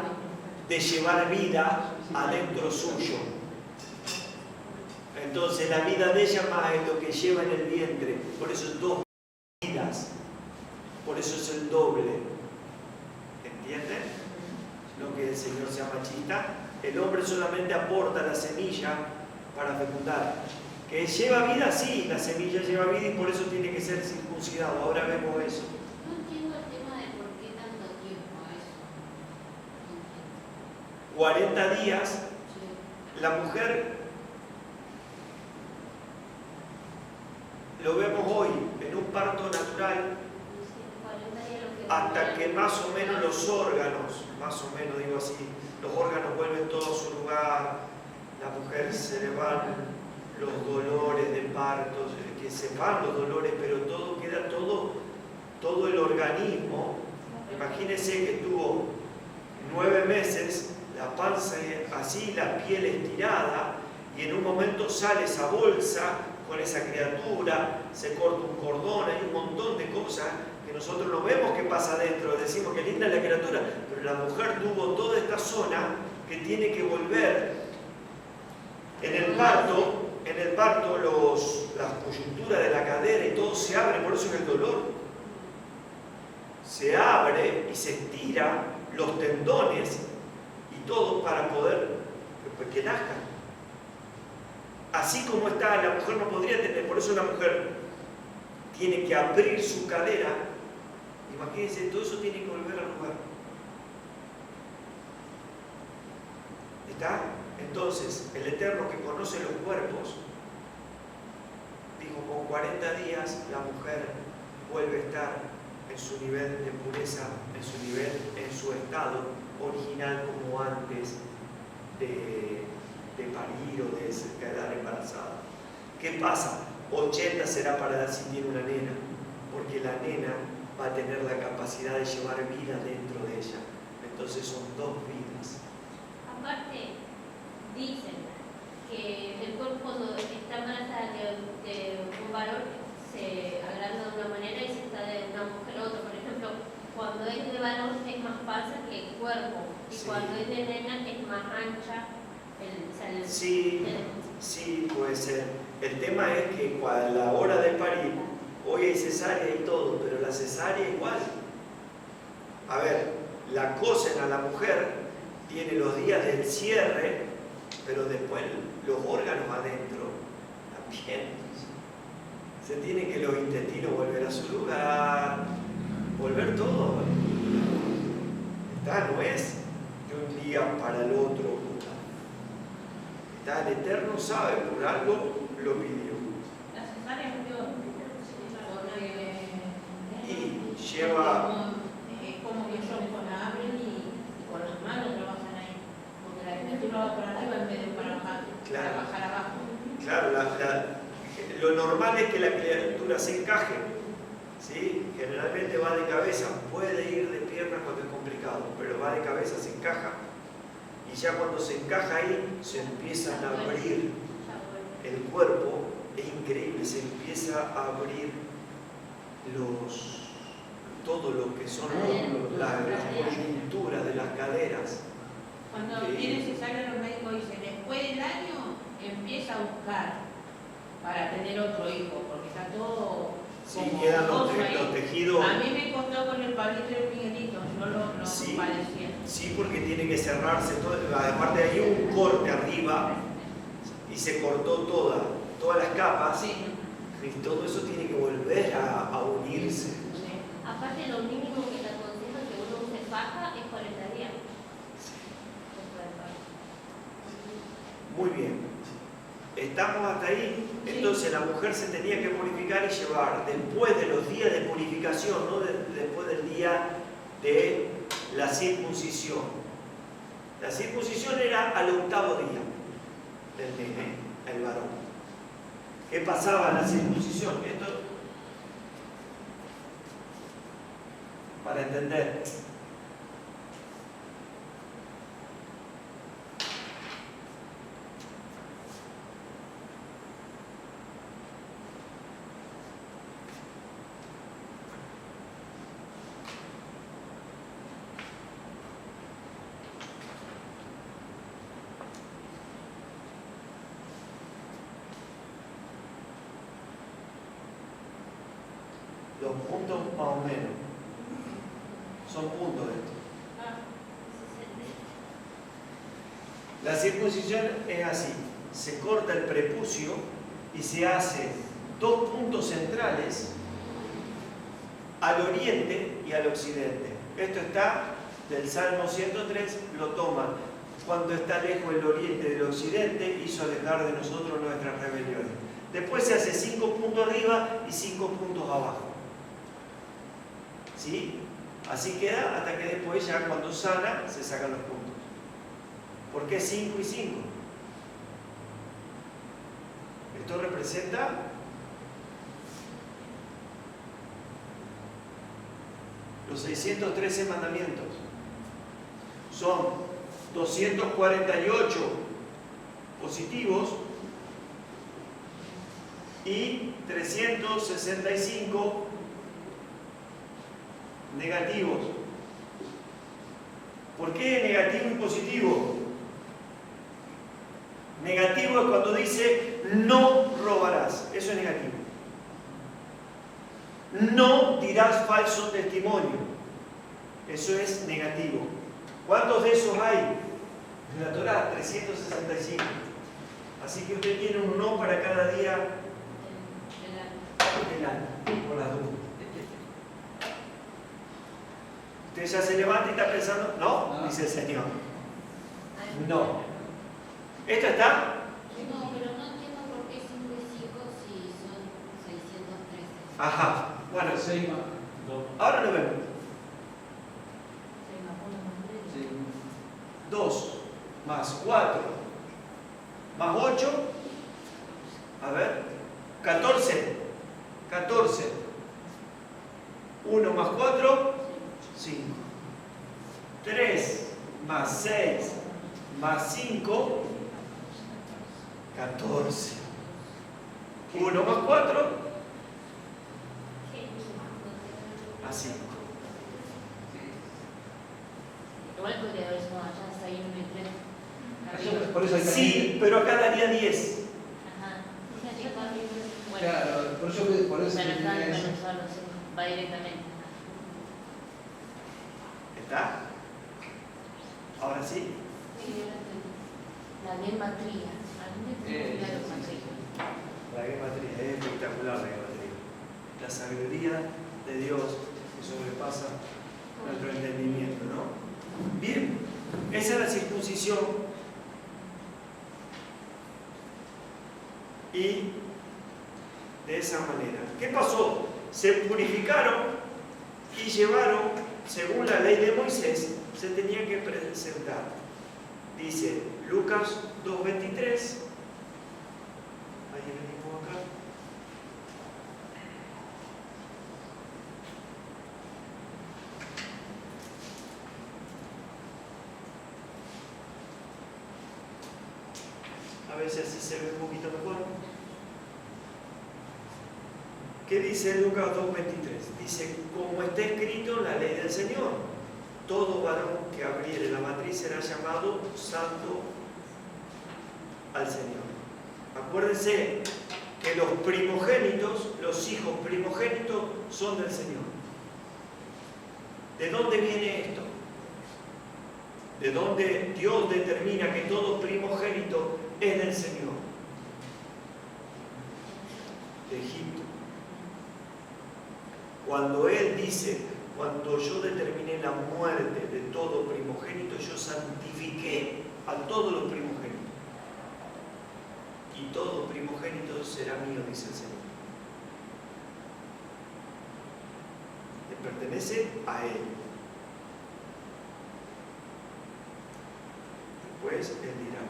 de llevar vida adentro suyo. Entonces la vida de ella más es lo que lleva en el vientre. Por eso es 2 vidas. Por eso es el doble. ¿Entienden? No que el Señor sea machista. El hombre solamente aporta la semilla para fecundar. Que lleva vida, sí, la semilla lleva vida y por eso tiene que ser circuncidado. Ahora vemos eso. No entiendo el tema de por qué tanto tiempo a eso. 40 días, Sí. la mujer, lo vemos hoy, en un parto natural, hasta que más o menos los órganos, más o menos digo así, los órganos vuelven todos a su lugar, la mujer se le van los dolores de parto, que se van los dolores, pero todo queda, todo el organismo. Imagínense que tuvo 9 meses, la panza así, la piel estirada, y en un momento sale esa bolsa con esa criatura, se corta un cordón, hay un montón de cosas que nosotros no vemos que pasa adentro, decimos que linda es la criatura, pero la mujer tuvo toda esta zona que tiene que volver. En el parto las coyunturas de la cadera y todo se abre, por eso es el dolor. Se abre y se estira los tendones y todo para poder que nazcan. Así como está, la mujer no podría tener, por eso la mujer tiene que abrir su cadera. Imagínense, todo eso tiene que volver al lugar. ¿Está? Entonces, el Eterno que conoce los cuerpos, dijo, con 40 días la mujer vuelve a estar en su nivel de pureza, en su estado original como antes de parir o de quedar embarazada. ¿Qué pasa? 80 será para dar si tiene una nena, porque la nena va a tener la capacidad de llevar vida dentro de ella. Entonces son 2 vidas. Aparte, dicen que el cuerpo cuando está embarazada de un varón se agranda de una manera y si está de una mujer a otra. Por ejemplo, cuando es de varón es más panza que el cuerpo y Sí. cuando es de nena es más ancha Sí, puede ser. El tema es que a la hora de parir, hoy hay cesárea y todo, pero la cesárea igual. A ver, la cosen a la mujer, tiene los días del cierre, pero después los órganos adentro también. Se tiene que los intestinos volver a su lugar, volver todo. No es de un día para el otro. El Eterno sabe, por algo lo pidió. La cesárea es peor. Y lleva... Es como que ellos con la abren y con las manos trabajan ahí. Porque la gente va para arriba en vez de para abajo. Claro. Para bajar abajo. Claro, lo normal es que la criatura se encaje. ¿Sí? Generalmente va de cabeza, puede ir de piernas cuando es complicado, pero va de cabeza, se encaja. Y ya cuando se encaja ahí, se empiezan a abrir el cuerpo, es increíble, se empieza a abrir todo lo que son las coyunturas de las caderas. Cuando tiene cesárea los médicos dicen, después del año empieza a buscar para tener otro hijo, porque está todo... Sí, quedan los tejidos. A mí me costó con el Pablito y el Miguelito, yo lo Sí. padecía. Sí, porque tiene que cerrarse todo. Aparte hay un corte arriba y se cortó todas las capas. Sí. Y todo eso tiene que volver a unirse. Sí. Aparte, lo mínimo que te aconsejan que uno use faja es 40 días. Muy bien. ¿Estamos hasta ahí? Sí. Entonces la mujer se tenía que purificar y llevar después de los días de purificación, no después del día de la circuncisión. La circuncisión era al 8º día del nene, el varón. ¿Qué pasaba en la circuncisión? Esto, para entender. Los puntos más o menos. Son puntos estos. La circuncisión es así. Se corta el prepucio y se hace 2 puntos centrales al oriente y al occidente. Esto está del Salmo 103, lo toman. cuando está lejos el oriente del occidente, hizo alejar de nosotros nuestras rebeliones. Después se hace 5 puntos arriba y 5 puntos abajo. ¿Sí? Así queda hasta que después ya cuando sana se sacan los puntos. ¿Por qué 5 y 5? Esto representa los 613 mandamientos. Son 248 positivos y 365 negativos. ¿Por qué negativo y positivo? Negativo es cuando dice no robarás. Eso es negativo. No dirás falso testimonio. Eso es negativo. ¿Cuántos de esos hay? En la Torá, 365. Así que usted tiene un no para cada día del año, por las dudas. Usted ya se levanta y está pensando, no, dice el Señor. No. ¿Esto está? No, pero no entiendo por qué 5 y 5 si son 613. Ajá. Bueno, 6 más. ahora lo vemos. 6 más 1 más 3. Sí. 2 más 4 más 8. A ver. 14. 14. 1 más 4. 5. 3 más 6 más 5. 14. 1 más 4. A 5. Igual podría haber sido allá 6, 1 y 3. Por eso hay que Sí, pero acá daría 10. Ajá. Bueno, Claro, por eso pero se está tiene en eso. Venezuela, va directamente. ¿Está? Ahora sí. La gematría. La gematría. La gematría es espectacular, la gematría. La sabiduría de Dios que sobrepasa nuestro entendimiento, ¿no? Bien, esa es la circuncisión. Y de esa manera. ¿Qué pasó? Se purificaron y llevaron, según la ley de Moisés, se tenía que presentar. Dice Lucas 2:23. Ahí venimos acá. A ver si así se ve un poquito mejor. ¿Qué dice Lucas 2:23? Dice, como está escrito en la ley del Señor, todo varón que abriere la matriz será llamado santo al Señor. Acuérdense que los primogénitos, los hijos primogénitos, son del Señor. ¿De dónde viene esto? De dónde Dios determina que todo primogénito es del Señor. De Egipto. Cuando Él dice, cuando yo determiné la muerte de todo primogénito, yo santifiqué a todos los primogénitos. Y todo primogénito será mío, dice el Señor. Le pertenece a Él. Después Él dirá.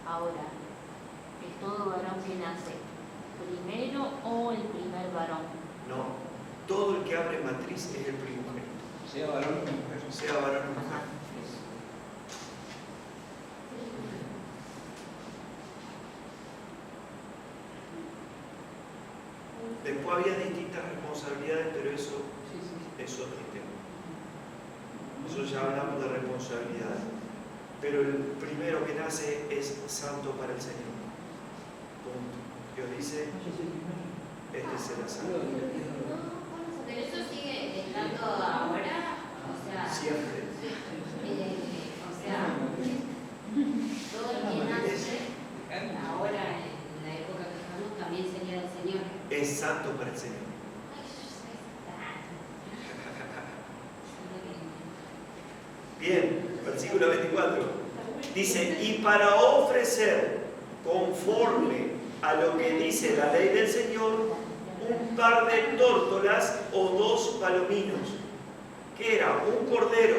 Ahora, ¿es todo varón que nace primero o el primer varón? No, todo el que abre matriz es el primogénito. Sea varón o mujer. Sea varón o mujer. Después había distintas responsabilidades, pero eso es otro tema. Nosotros ya hablamos de responsabilidades. Pero el primero que nace es santo para el Señor. Punto. Dios dice, este será santo. Pero eso sigue estando ahora, o sea, Siempre. o sea, todo el que nace ahora en la época que estamos también sería del Señor. Es santo para el Señor. Bien, versículo 24. Dice, y para ofrecer conforme a lo que dice la ley del Señor, un par de tórtolas o 2 palominos. ¿Qué era? Un cordero,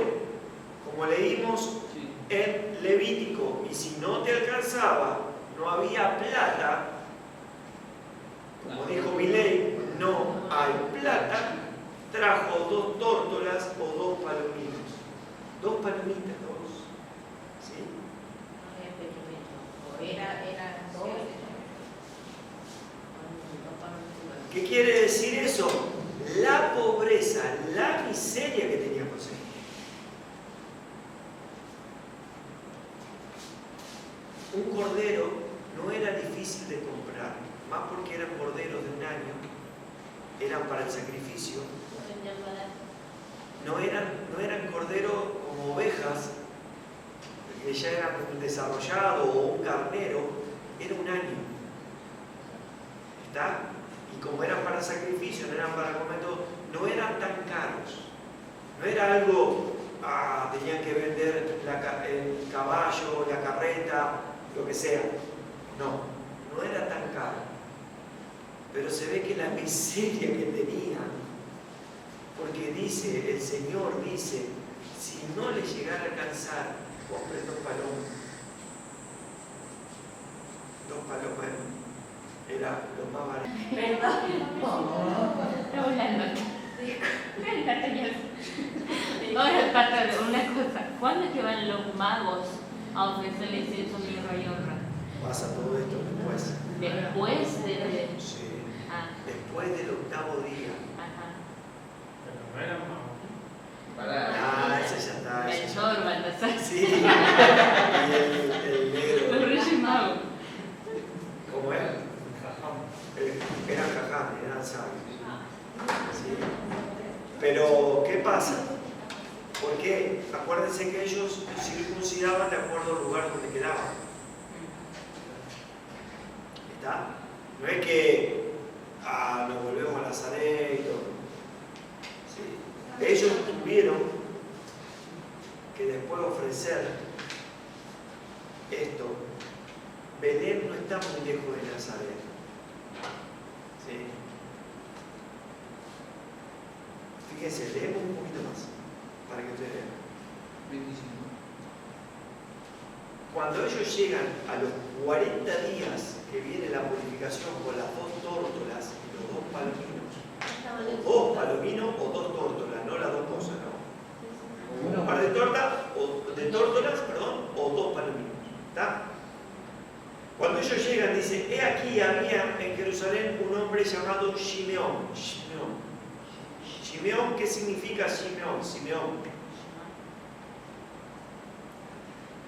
como leímos en Levítico. Y si no te alcanzaba, no había plata, como dijo mi ley, no hay plata, trajo 2 tórtolas o 2 palominos. 2 palomitas, 2. ¿Sí? Era dos. ¿Qué quiere decir eso? La pobreza, la miseria que tenía José. Un cordero no era difícil de comprar, más porque eran corderos de 1 año, eran para el sacrificio. No eran corderos como ovejas, que ya eran un desarrollado o un carnero, era 1 año. ¿Está? Y como eran para sacrificio, no eran para comer todo, no eran tan caros. No era algo, tenían que vender el caballo, la carreta, lo que sea. No era tan caro. Pero se ve que la miseria que tenían, porque dice, el Señor dice, si no le llegara a alcanzar, compre 2 palomas. 2 palomas era lo más barato. Perdón. Una cosa, ¿cuándo es que van los magos a ofrecerle incienso, mirra y honra? Pasa todo esto después. Después de... Sí. Ah, Después del 8º día. ajá. Pero no era más. Ese ya está. Melchor, Baltasar. Sí. Y el negro. Los Reyes Magos. ¿Cómo era? Eran jaján, eran sabios. ¿Sí? Pero, ¿qué pasa? Porque acuérdense que ellos circuncidaban de acuerdo al lugar donde quedaban. ¿Está? No es que nos volvemos a Nazaret y todo. ¿Sí? Ellos tuvieron que después ofrecer esto. Belén no está muy lejos de Nazaret. ¿Sí? Fíjense, leemos un poquito más para que ustedes vean. 25. Cuando ellos llegan a los 40 días que viene la purificación con las 2 tórtolas y los 2 palominos, o 2 palominos o 2 tórtolas, no las 2 cosas, no. Un par de tórtolas, o 2 palominos. ¿Está? Cuando ellos llegan, dice, he aquí había en Jerusalén un hombre llamado Shimeón. Shimeón, ¿qué significa Shimeón?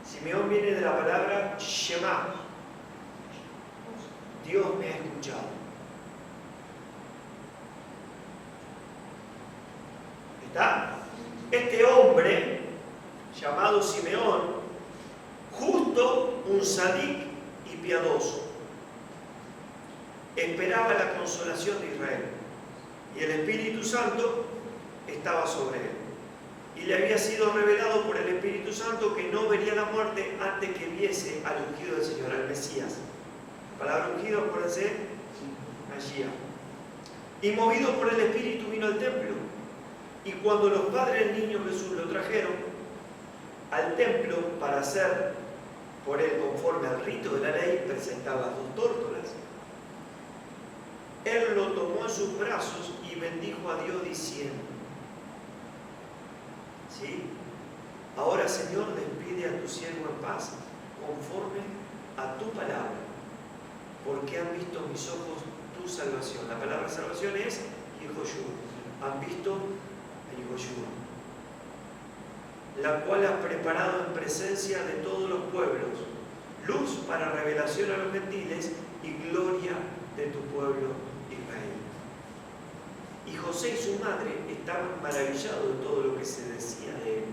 Simeón viene de la palabra Shema. Dios me ha escuchado. ¿Está? Este hombre, llamado Simeón, justo, un sadik y piadoso, esperaba la consolación de Israel. Y el Espíritu Santo estaba sobre él. Y le había sido revelado por el Espíritu Santo que no vería la muerte antes que viese al ungido del Señor, al Mesías. La palabra ungido, acuérdense, Mashiach. Y movido por el Espíritu vino al templo. Y cuando los padres del niño Jesús lo trajeron al templo para hacer por él conforme al rito de la ley, presentar las 2 tórtolas, él lo tomó en sus brazos y bendijo a Dios diciendo, ¿sí? Ahora, Señor, despide a tu siervo en paz, conforme a tu palabra, porque han visto mis ojos tu salvación. La palabra salvación es Yehoshua. Han visto a Yehoshua, la cual has preparado en presencia de todos los pueblos, luz para revelación a los gentiles y gloria de tu pueblo Israel. Y José y su madre estaban maravillados de todo lo que se decía de él.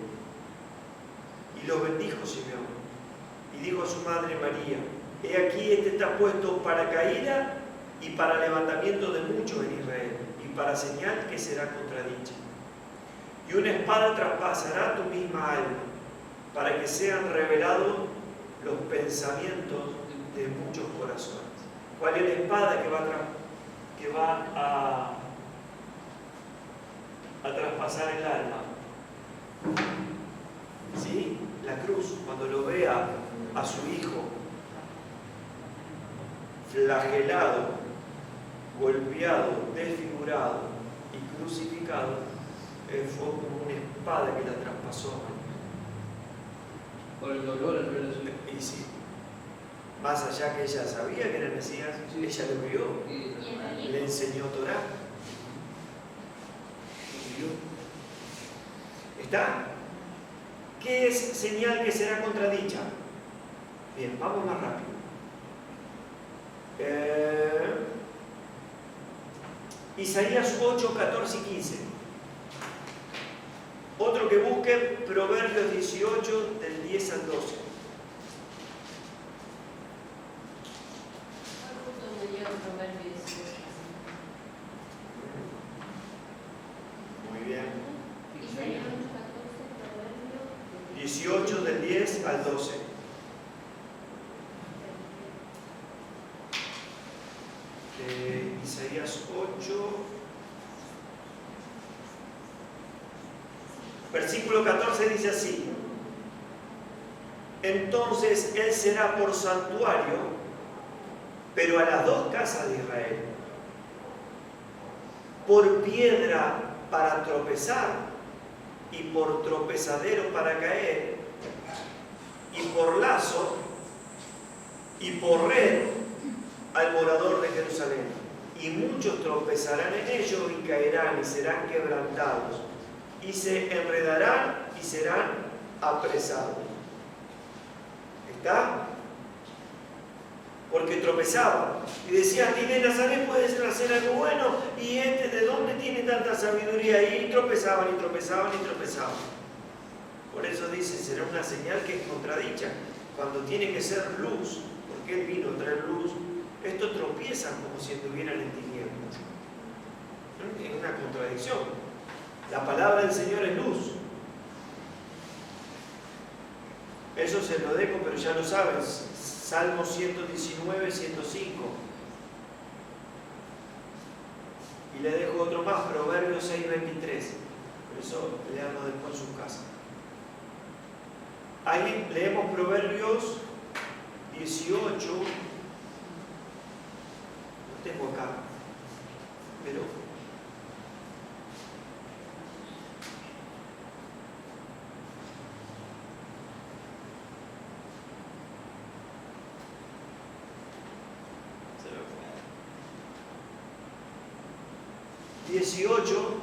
Y lo bendijo Simeón. Y dijo a su madre María, he aquí este está puesto para caída y para levantamiento de muchos en Israel, y para señal que será contradicha. Y una espada traspasará tu misma alma, para que sean revelados los pensamientos de muchos corazones. ¿Cuál es la espada que va a traspasar el alma? ¿Sí? La cruz, cuando lo vea a su hijo flagelado, golpeado, desfigurado y crucificado, fue como una espada que la traspasó. Por el dolor al ver a su hijo. Y sí, más allá que ella sabía que era el Mesías, Sí. ella lo vio, Y le enseñó Torá. ¿Está? ¿Qué es señal que será contradicha? Bien, vamos más rápido. Isaías 8, 14 y 15. Otro que busque, Proverbios 18, del 10 al 12. Justo me dio Proverbio 18. Muy bien. Isaías 8, 14, Proverbio 18 del 10 al 12. Isaías 8, versículo 14 dice así: entonces él será por santuario, pero a las dos casas de Israel, por piedra para tropezar y por tropezadero para caer, y por lazo y por red al morador de Jerusalén. Y muchos tropezarán en ello y caerán y serán quebrantados y se enredarán y serán apresados. ¿Está? Porque tropezaba y decía: ¿y de Nazaret puede hacer algo bueno? ¿Y de dónde tiene tanta sabiduría? Y tropezaban y tropezaban y tropezaban. Por eso dice, será una señal que es contradicha. Cuando tiene que ser luz, porque Él vino a traer luz, estos tropiezan como si estuvieran en tinieblas. Es una contradicción. La palabra del Señor es luz. Eso se lo dejo, pero ya lo sabes. Salmo 119, 105. Y le dejo otro más, Proverbios 6, 23. Por eso leanlo después en su casa. Ahí leemos Proverbios 18. Lo tengo acá, pero se lo fue. 18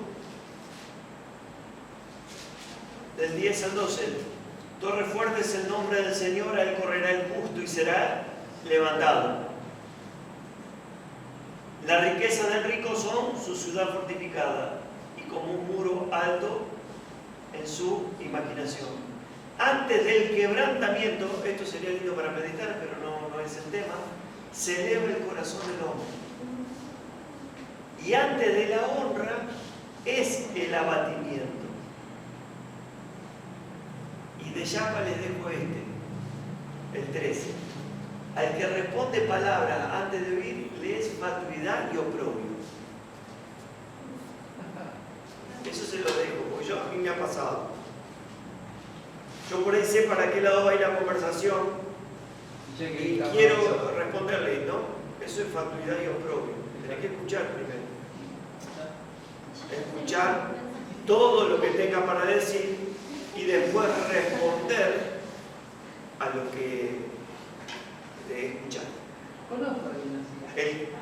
del 10 al 12. Torre fuerte es el nombre del Señor, a Él correrá el justo y será levantado. La riqueza del rico son su ciudad fortificada y como un muro alto en su imaginación. Antes del quebrantamiento, esto sería lindo para meditar, pero no es el tema, se eleva el corazón del hombre. Y antes de la honra es el abatimiento. Y de Yapa les dejo el 13. Al que responde palabra antes de oír, le es fatuidad y oprobio. Eso se lo dejo, porque a mí me ha pasado. Yo por ahí sé para qué lado va a ir la conversación y quiero responderle, ¿no? Eso es fatuidad y oprobio. Tenés que escuchar primero. Escuchar todo lo que tenga para decir y después responder a lo que te escucha.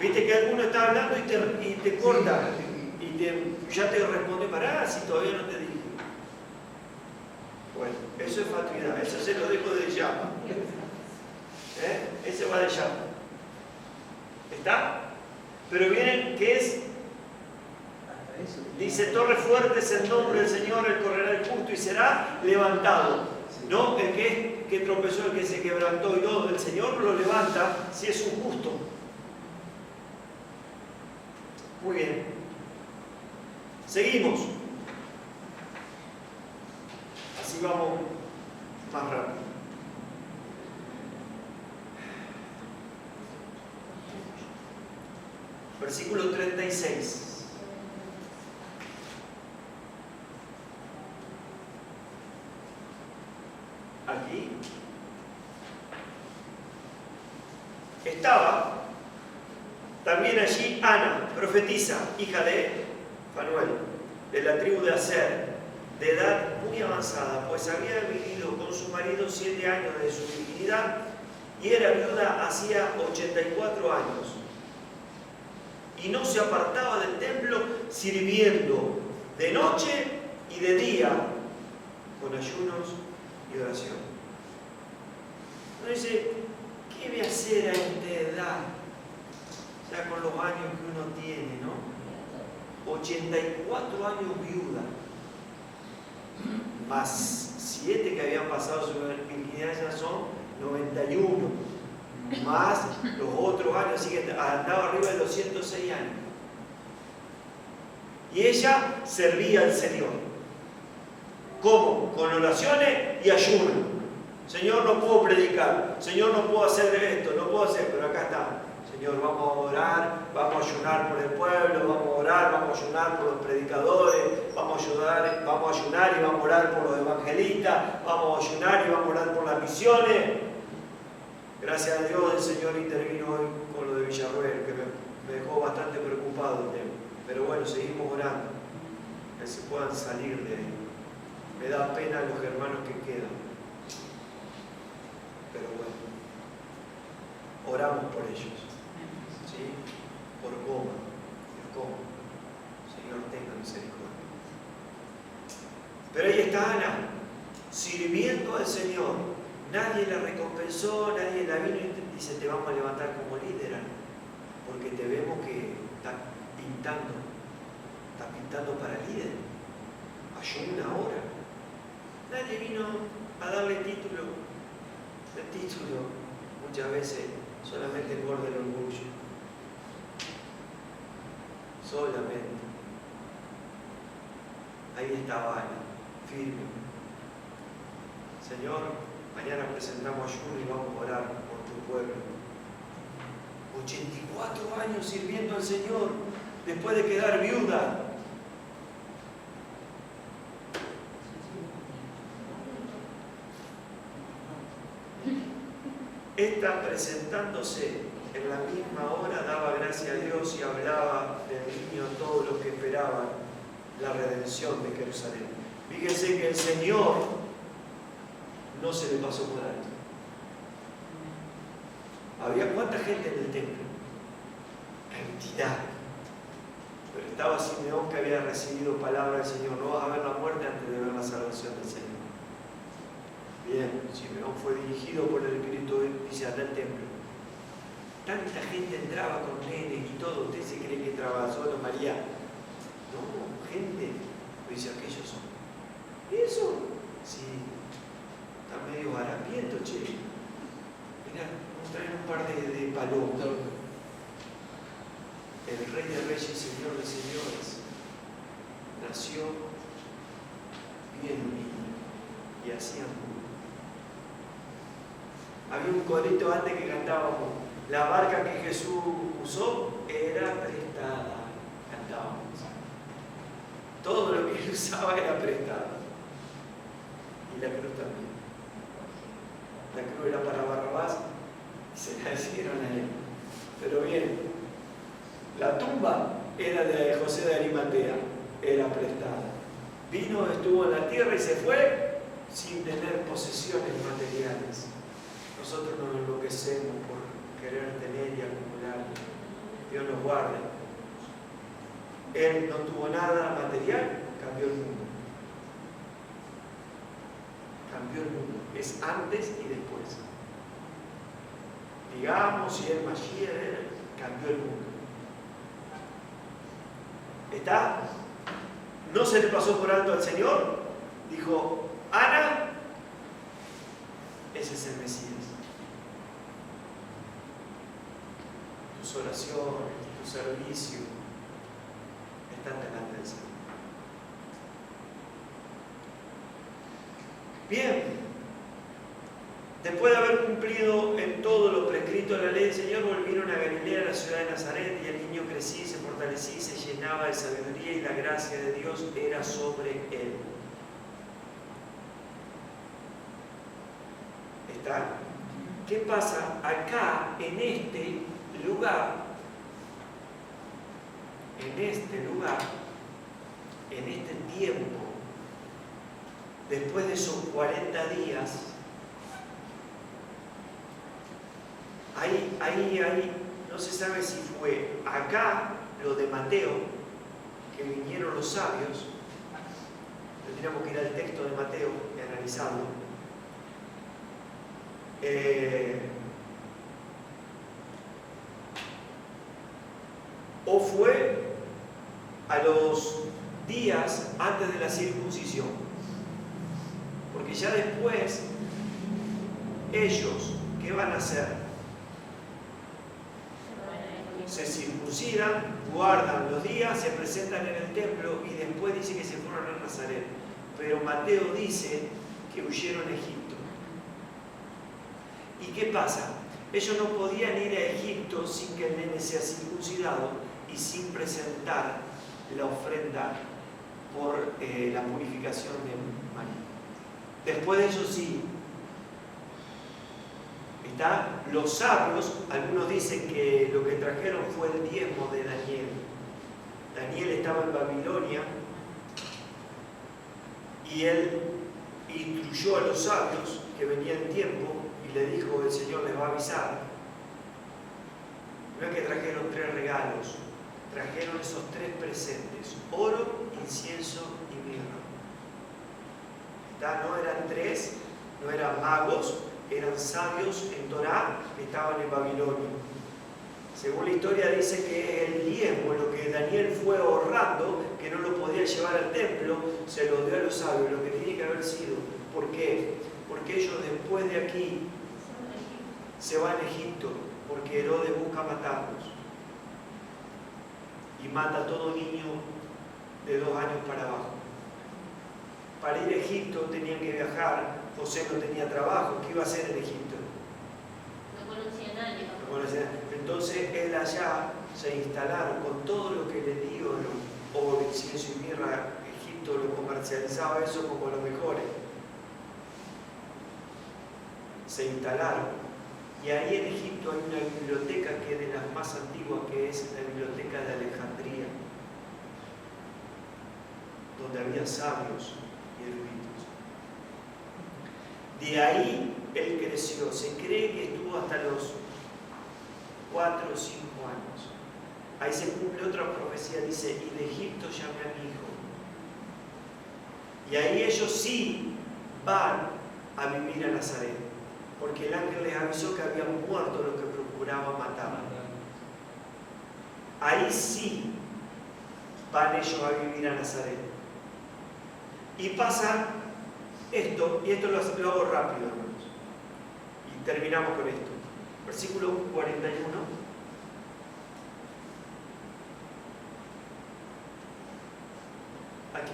Viste que alguno está hablando y te corta y ya te responde: pará, si todavía no te dije. Bueno, eso es fatuidad, eso se lo dejo de llama. Ese va de llama. ¿Está? Pero vienen, ¿qué es? Dice: torre fuerte es el nombre del Señor, Él correrá el justo y será levantado. No el que tropezó, el que se quebrantó y todo. El Señor lo levanta si es un justo. Muy bien. Seguimos. Así vamos más rápido. Versículo 36. Aquí estaba también allí Ana, profetisa, hija de Fanuel, de la tribu de Aser, de edad muy avanzada, pues había vivido con su marido 7 años de su virginidad y era viuda hacía 84 años. Y no se apartaba del templo, sirviendo de noche y de día con ayunos y oración. Uno dice, ¿qué voy a hacer a esta edad? Ya con los años que uno tiene, ¿no? 84 años viuda, más 7 que habían pasado su virginidad, ya son 91, más los otros años, así que andaba arriba de los 106 años. Y ella servía al Señor. ¿Cómo? Con oraciones y ayuno. Señor, no puedo predicar. Señor, no puedo hacer esto, no puedo hacer, pero acá está. Señor, vamos a orar, vamos a ayunar por el pueblo, vamos a orar, vamos a ayunar por los predicadores, vamos a ayunar y vamos a orar por los evangelistas, vamos a ayunar y vamos a orar por las misiones. Gracias a Dios el Señor intervino hoy con lo de Villarruel, que me dejó bastante preocupado el tema. Pero bueno, seguimos orando, que se puedan salir de ahí. Me da pena los hermanos que quedan. Pero bueno, oramos por ellos. ¿Sí? Por Goma. Señor, tenga misericordia. Pero ahí está Ana, sirviendo al Señor. Nadie la recompensó, nadie la vino y dice, te vamos a levantar como líder, Ana, porque te vemos que está pintando para líder. Ayuna ahora. Nadie vino a darle título. El título muchas veces solamente engorda el orgullo. Solamente. Ahí estaba Ana, firme. Señor, mañana presentamos ayuno y vamos a orar por tu pueblo. 84 años sirviendo al Señor después de quedar viuda. Esta, presentándose en la misma hora, daba gracias a Dios y hablaba del niño a todos los que esperaban la redención de Jerusalén. Fíjense que el Señor no se le pasó por alto. Había cuánta gente en el templo, cantidad, pero estaba Simeón, que había recibido palabra del Señor: no vas a ver la muerte antes de ver la salvación del Señor. Bien, Simeón fue dirigido por el Espíritu, dice, anda al templo. Tanta gente entraba con nenes y todo. ¿Usted se cree que entraba solo María? No, gente, dice, aquellos son. ¿Eso? Sí, está medio harapiento, che. Mirá, vamos a traer un par de palomas. El Rey de Reyes y Señor de Señores nació bien unido y hacían. Había un corito antes que cantábamos: la barca que Jesús usó era prestada. Cantábamos. Todo lo que él usaba era prestado. Y la cruz también. La cruz era para Barrabás y se la dieron a él. Pero bien, la tumba era de José de Arimatea, era prestada. Vino, estuvo en la tierra y se fue sin tener posesiones materiales. Nosotros nos enloquecemos por querer tener y acumular. Dios nos guarde. Él no tuvo nada material, cambió el mundo. Cambió el mundo. Es antes y después. Digamos, si el Mashiach cambió el mundo. ¿Está? No se le pasó por alto al Señor. Dijo, Ana, ese es el Mesías. Tus oraciones, tu servicio están delante del Señor. Bien, Después de haber cumplido en todo lo prescrito en la ley del Señor, volvieron a Galilea, a la ciudad de Nazaret, y el niño crecía, se fortalecía y se llenaba de sabiduría, y la gracia de Dios era sobre él. ¿Está? ¿Qué pasa? Acá, en este lugar, en este tiempo, después de esos 40 días, ahí, no se sabe si fue acá lo de Mateo, que vinieron los sabios, tendríamos que ir al texto de Mateo y analizarlo, o fue a los días antes de la circuncisión, porque ya después ellos, ¿qué van a hacer? Se circuncidan, guardan los días, se presentan en el templo y después dice que se fueron a Nazaret. Pero Mateo dice que huyeron a Egipto. ¿Y qué pasa? Ellos no podían ir a Egipto sin que el nene sea circuncidado y sin presentar la ofrenda por la purificación de María. Después de eso sí. Los sabios, algunos dicen que lo que trajeron fue el diezmo de Daniel. Daniel estaba en Babilonia y él instruyó a los sabios que venía el tiempo y le dijo: el Señor les va a avisar. No es que trajeron 3 regalos, trajeron esos 3 presentes: oro, incienso y mirra. No eran 3, no eran magos, eran sabios en Torá que estaban en Babilonia. Según la historia dice que el diezmo, lo que Daniel fue ahorrando, que no lo podía llevar al templo, se lo dio a los sabios, lo que tiene que haber sido. ¿Por qué? Porque ellos después de aquí se van a Egipto, porque Herodes busca matarlos. Y mata a todo niño de 2 años para abajo. Para ir a Egipto tenían que viajar. José no tenía trabajo. ¿Qué iba a hacer en Egipto? No conocía a nadie. No conocía. Entonces él allá se instalaron con todo lo que le dio, oro, incienso y mirra. Egipto lo comercializaba eso como lo mejor. Se instalaron. Y ahí en Egipto hay una biblioteca que es de las más antiguas, que es la biblioteca de Alejandría, donde había sabios y eruditos. De ahí él creció. Se cree que estuvo hasta los 4 o 5 años. Ahí se cumple otra profecía, dice: y de Egipto llamé a mi hijo. Y ahí ellos sí van a vivir a Nazaret, porque el ángel les avisó que habían muerto los que procuraban matar. Ahí sí van ellos a vivir a Nazaret. Y pasa esto, y esto lo hago rápido, hermanos, y terminamos con esto. Versículo 41. Aquí.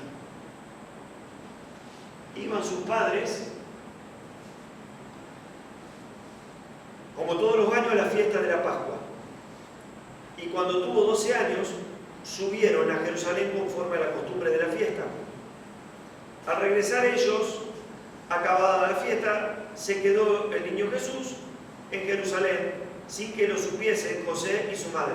Iban sus padres, como todos los años, a la fiesta de la Pascua. Y cuando tuvo 12 años, subieron a Jerusalén conforme a la costumbre de la fiesta. Al regresar ellos, acabada la fiesta, se quedó el niño Jesús en Jerusalén, sin que lo supiesen José y su madre.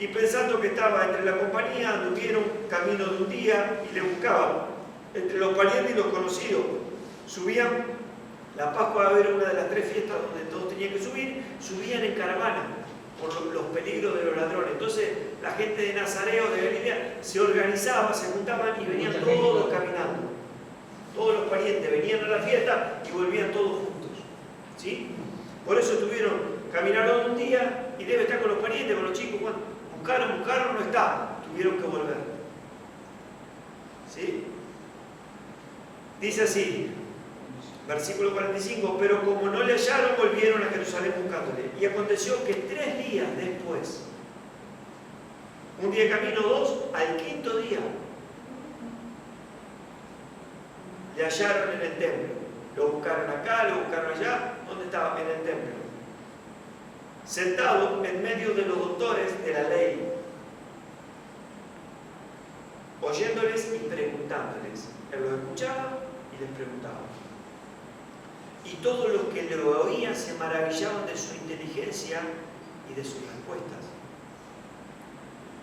Y pensando que estaba entre la compañía, anduvieron camino de un día y le buscaban entre los parientes y los conocidos. Subían, la Pascua era una de las 3 fiestas donde todos tenían que subir, subían en caravana por los peligros de los ladrones. Entonces la gente de Nazaret o de Galilea se organizaba, se juntaban y venían todos caminando. Todos los parientes venían a la fiesta y volvían todos juntos. ¿Sí? Por eso caminaron un día y debe estar con los parientes, con los chicos. Bueno, buscaron, no está. Tuvieron que volver. ¿Sí? Dice así, versículo 45, pero como no le hallaron, volvieron a Jerusalén buscándole. Y aconteció que 3 días después, un día de camino, 2, al 5.º día, le hallaron en el templo, Lo buscaron acá, lo buscaron allá. ¿Dónde estaba? En el templo. Sentado en medio de los doctores de la ley, oyéndoles y preguntándoles. Él los escuchaba y les preguntaba. Y todos los que lo oían se maravillaban de su inteligencia y de sus respuestas.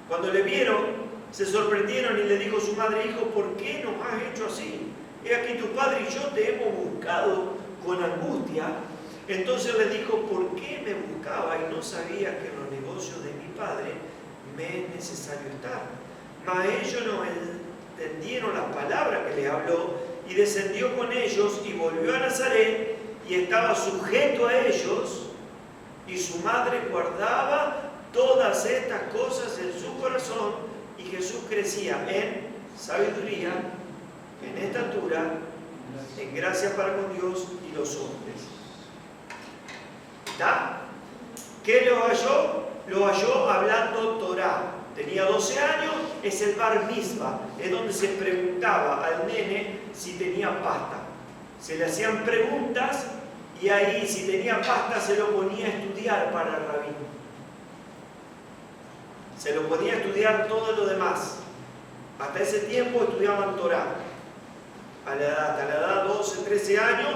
Cuando le vieron, se sorprendieron y le dijo su madre: hijo, ¿por qué nos has hecho así? He aquí tu padre y yo te hemos buscado con angustia. Entonces les dijo: ¿por qué me buscaba y no sabía que en los negocios de mi padre me es necesario estar? Mas ellos no entendieron la palabra que les habló, y descendió con ellos y volvió a Nazaret, y estaba sujeto a ellos, y su madre guardaba todas estas cosas en su corazón, y Jesús crecía en sabiduría, en estatura, en gracia para con Dios y los hombres. ¿Está? ¿Qué lo halló? Lo halló hablando Torá. Tenía 12 años, es el bar mitzvah, es donde se preguntaba al nene si tenía pasta. Se le hacían preguntas y ahí, si tenía pasta, se lo ponía a estudiar para el rabino. Se lo ponía a estudiar todo lo demás. Hasta ese tiempo estudiaban Torá. Hasta la edad 12, 13 años,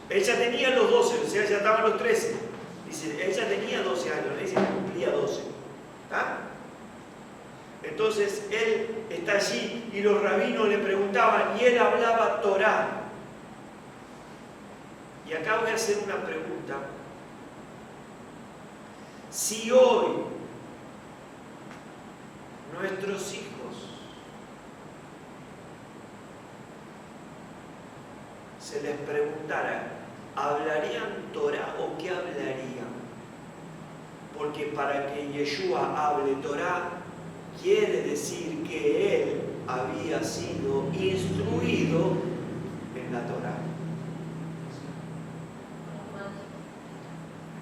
ella tenía los 12, o sea, ya estaban los 13. Dice, ella tenía 12 años, dice que cumplía 12. ¿Está? Entonces él está allí y los rabinos le preguntaban y él hablaba Torá. Y acá voy a hacer una pregunta. Si hoy nuestros hijos se les preguntara, ¿hablarían Torá o qué hablarían? Porque para que Yeshua hable Torá, quiere decir que él había sido instruido en la Torá.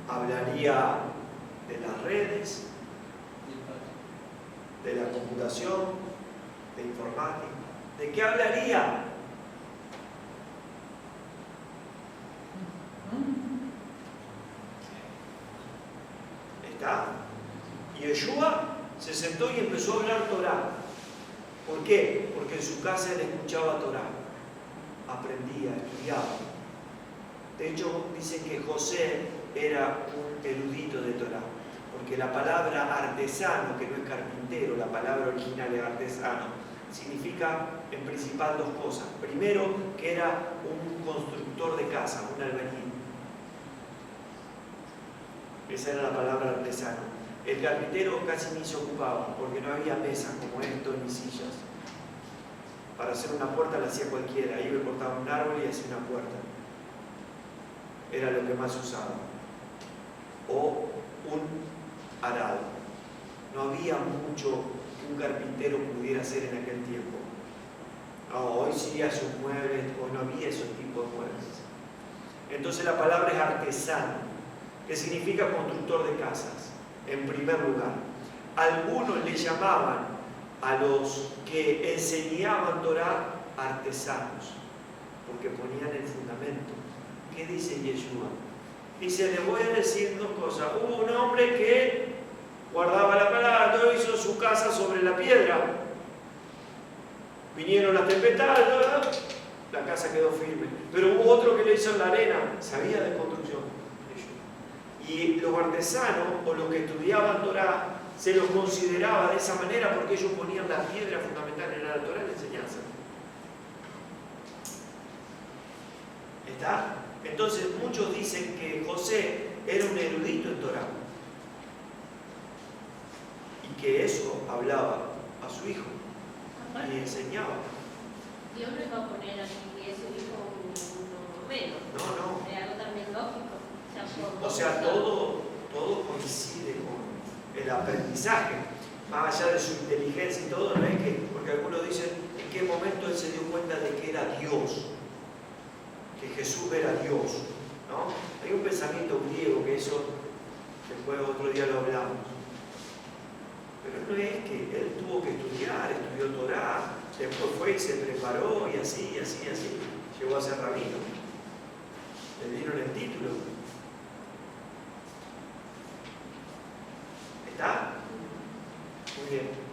Hablaría de las redes, de la computación, de informática. ¿De qué hablaría? ¿Está? Y Yeshua se sentó y empezó a hablar Torá. ¿Por qué? Porque en su casa él escuchaba Torá, aprendía, estudiaba. De hecho, dicen que José era un erudito de Torá, porque la palabra artesano, que no es carpintero, la palabra original es artesano, significa en principal dos cosas. Primero, que era un constructor de casa, un albañil. Esa era la palabra artesano. El carpintero casi ni se ocupaba, porque no había mesas como esto ni sillas. Para hacer una puerta la hacía cualquiera, iba y cortaba un árbol y hacía una puerta. Era lo que más usaba. O un arado. No había mucho que un carpintero pudiera hacer en aquel tiempo. No, hoy sí hace un mueble, hoy no había esos tipos de muebles. Entonces la palabra es artesano, que significa constructor de casas. En primer lugar, algunos le llamaban a los que enseñaban Torá artesanos, porque ponían el fundamento. ¿Qué dice Yeshua? Dice, les voy a decir dos cosas. Hubo un hombre que guardaba la palabra, todo hizo su casa sobre la piedra. Vinieron las tempestades, la casa quedó firme. Pero hubo otro que le hizo en la arena, sabía de construcción. Y los artesanos o los que estudiaban Torá se los consideraba de esa manera porque ellos ponían la piedra fundamental en la Torá, en la enseñanza. ¿Está? Entonces muchos dicen que José era un erudito en Torá y que eso hablaba a su hijo y enseñaba. Dios no iba a poner aquí que ese hijo uno menos. No. Es algo también lógico. O sea, todo coincide con el aprendizaje, más allá de su inteligencia y todo, no es que, porque algunos dicen en qué momento él se dio cuenta de que era Dios, que Jesús era Dios, ¿no? Hay un pensamiento griego que eso, después otro día lo hablamos, pero no es que él tuvo que estudiar, estudió Torá, después fue y se preparó y así, llegó a ser rabino. Bien.